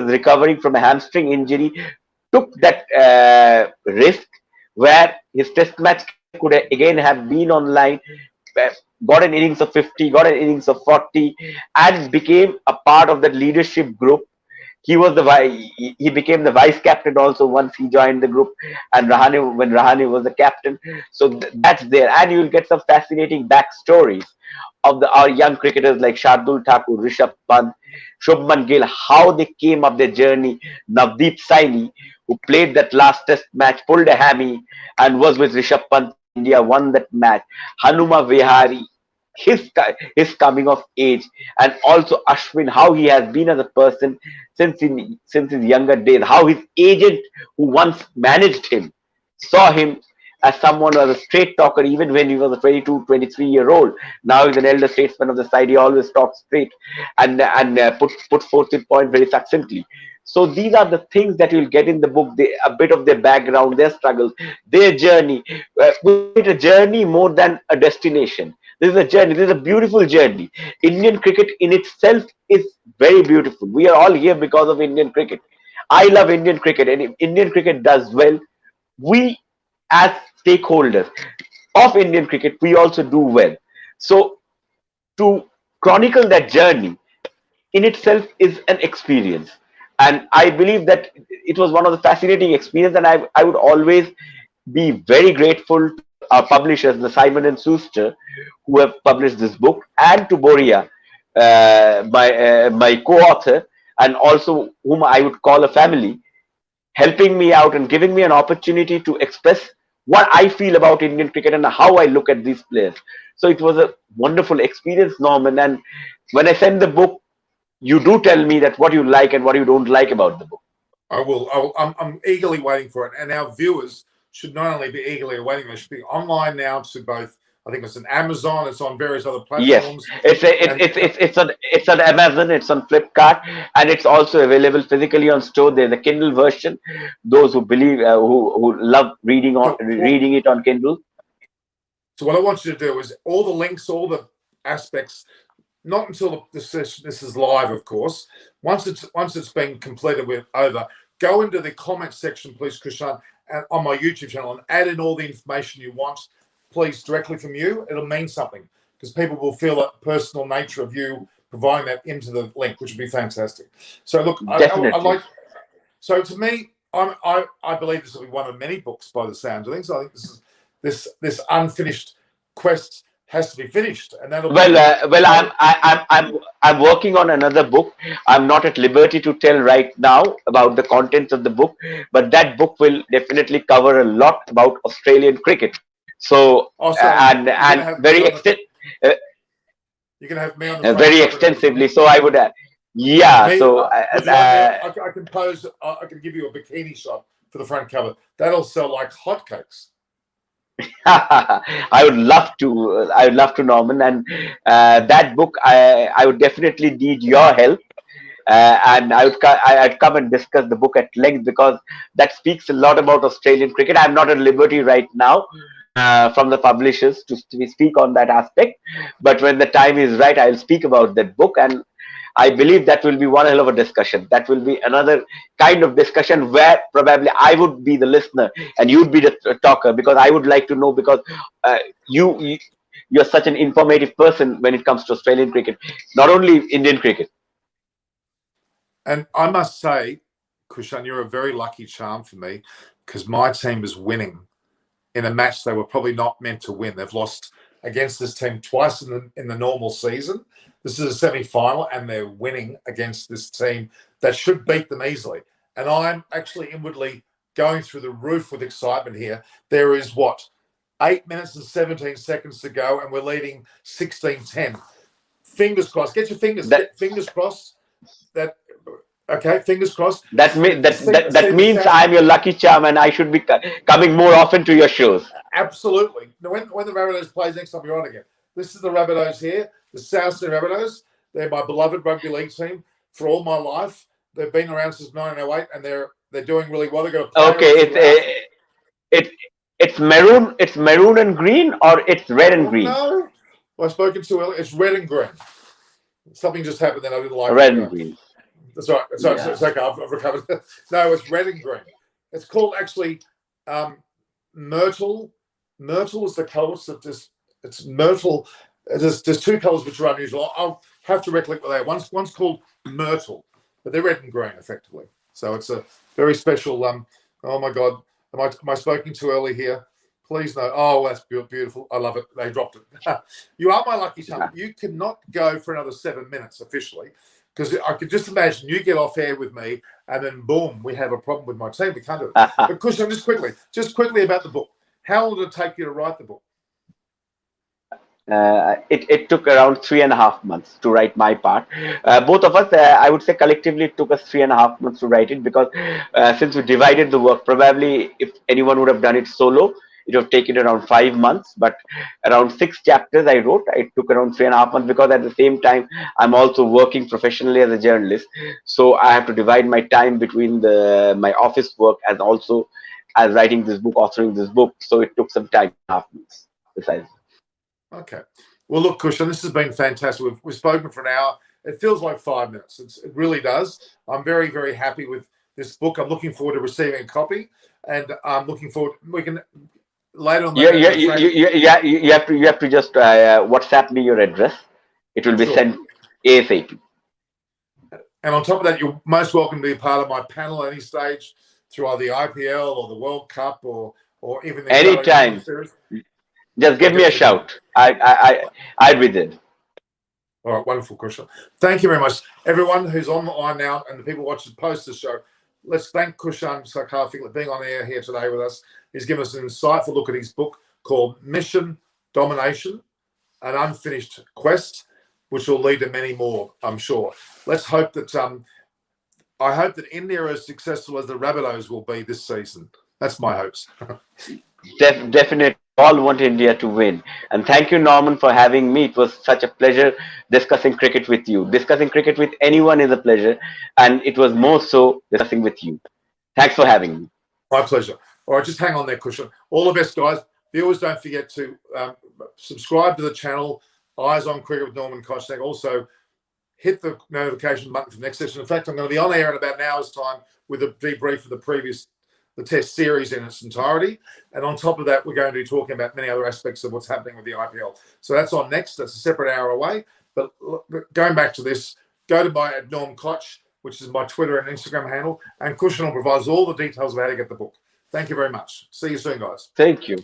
recovering from a hamstring injury, took that risk where his test match could again have been online, uh, got an innings of 50, got an innings of 40, and became a part of that leadership group. He became the vice captain also once he joined the group, and Rahane was the captain. So that's there, and you will get some fascinating backstories of our young cricketers like Shardul Thakur, Rishabh Pant, Shubman Gill, how they came up their journey. Navdeep Saini, who played that last test match, pulled a hammy and was with Rishabh Pant in India, won that match. Hanuma Vihari, his coming of age, and also Ashwin, how he has been as a person since his younger days, how his agent who once managed him saw him as someone who was a straight talker even when he was a 22, 23-year-old. Now he's an elder statesman of the side. He always talks straight and put forth his point very succinctly. So these are the things that you'll get in the book, a bit of their background, their struggles, their journey. We call it a journey more than a destination. This is a journey. This is a beautiful journey. Indian cricket in itself is very beautiful. We are all here because of Indian cricket. I love Indian cricket, and if Indian cricket does well, we as stakeholders of Indian cricket, we also do well. So to chronicle that journey in itself is an experience. And I believe that it was one of the fascinating experiences, and I would always be very grateful to our publishers, the Simon and Schuster, who have published this book, and to Boria, my co-author, and also whom I would call a family, helping me out and giving me an opportunity to express what I feel about Indian cricket and how I look at these players. So it was a wonderful experience, Norman. And when I send the book, you do tell me that what you like and what you don't like about the book. I will. I'm eagerly waiting for it, and our viewers should not only be eagerly waiting; they should be online now to both. I think it's on Amazon. It's on various other Yes, platforms. it's on Amazon, it's on Flipkart, and it's also available physically on store. There's a Kindle version. Those who believe who love reading it on Kindle. So what I want you to do is all the links, all the aspects. Not until the session. This is live, of course. Once it's been completed, we're over. Go into the comment section, please, Kushan, and on my YouTube channel, and add in all the information you want, please, directly from you. It'll mean something because people will feel that personal nature of you providing that into the link, which would be fantastic. So look, I like. So to me, I believe this will be one of many books by the sound of things. I think this unfinished quest has to be finished, and that'll. I'm working on another book. I'm not at liberty to tell right now about the contents of the book, but that book will definitely cover a lot about Australian cricket. So and very you're gonna have me on the very extensively. So I would, yeah. Me, so I can give you a bikini shot for the front cover. That'll sell like hotcakes. I would love to, Norman, and that book, I would definitely need your help, and I'd come and discuss the book at length because that speaks a lot about Australian cricket. I'm not at liberty right now from the publishers to speak on that aspect, but when the time is right, I'll speak about that book, and I believe that will be one hell of a discussion. That will be another kind of discussion where probably I would be the listener and you'd be the talker, because I would like to know, because you're such an informative person when it comes to Australian cricket, not only Indian cricket. And I must say, Kushan, you're a very lucky charm for me because my team is winning in a match they were probably not meant to win. They've lost against this team twice in the normal season. This is a semi-final, and they're winning against this team that should beat them easily. And I'm actually inwardly going through the roof with excitement here. There is, 8 minutes and 17 seconds to go, and we're leading 16-10. Fingers crossed. Get your fingers crossed. Fingers crossed. That means I'm your lucky charm, and I should be coming more often to your shows. Absolutely. When the Rabbitohs plays next time, you're on again. This is the Rabbitohs here, the South Sydney Rabbitohs. They're my beloved rugby league team for all my life. They've been around since 1908, and they're doing really well. They've got a player. It's maroon. It's maroon and green, or it's red and green. No, I've spoken too early. It's red and green. Something just happened that I didn't like. Red and green. That's right. It's okay. I've recovered. No, it's red and green. It's called actually Myrtle myrtle is the colour. So it's myrtle. There's two colours which are unusual. I'll have to recollect what they are. One's called myrtle, but they're red and green effectively. So it's a very special. Oh my God, am I speaking too early here? Please no. Oh, that's beautiful. I love it. They dropped it. You are my lucky charm. You cannot go for another 7 minutes officially, because I could just imagine you get off air with me and then boom, we have a problem with my team. We can't do it. But Kushan, just quickly about the book. How long did it take you to write the book? It took around 3.5 months to write my part. Both of us, I would say collectively, it took us 3.5 months to write it, because since we divided the work, probably if anyone would have done it solo, it would have taken around 5 months. But around 6 chapters I wrote. It took around 3.5 months, because at the same time I'm also working professionally as a journalist, so I have to divide my time between my office work and also as writing this book, authoring this book. So it took some time, 1.5 months besides. Okay. Well, look, Kushan, this has been fantastic. We've spoken for an hour. It feels like 5 minutes. It really does. I'm very, very happy with this book. I'm looking forward to receiving a copy, and I'm looking forward. We can later on. You have to just WhatsApp me your address. It will be sent ASAP. And on top of that, you're most welcome to be a part of my panel at any stage through either the IPL or the World Cup or even the anytime. Just give me a shout. I'd be there. All right, wonderful, Kushan. Thank you very much, everyone who's on the line now and the people watching post the show. Let's thank Kushan Sarkar for being on air here today with us. He's given us an insightful look at his book called Mission, Domination, An Unfinished Quest, which will lead to many more, I'm sure. Let's hope that I hope that India are as successful as the Rabbitohs will be this season. That's my hopes. Definitely. All want India to win. And thank you, Norman, for having me. It was such a pleasure discussing cricket with you. Discussing cricket with anyone is a pleasure, and it was more so discussing with you. Thanks for having me. My pleasure. All right, just hang on there, Kushan. All the best, guys. Viewers, don't forget to subscribe to the channel, Eyes on Cricket with Norman Kochnek. Also, hit the notification button for the next session. In fact, I'm going to be on air in about an hour's time with a debrief of the test series in its entirety. And on top of that, we're going to be talking about many other aspects of what's happening with the IPL. So that's on next. That's a separate hour away. But going back to this, go to my Norm Koch, which is my Twitter and Instagram handle, and Kushan will provide all the details of how to get the book. Thank you very much. See you soon, guys. Thank you.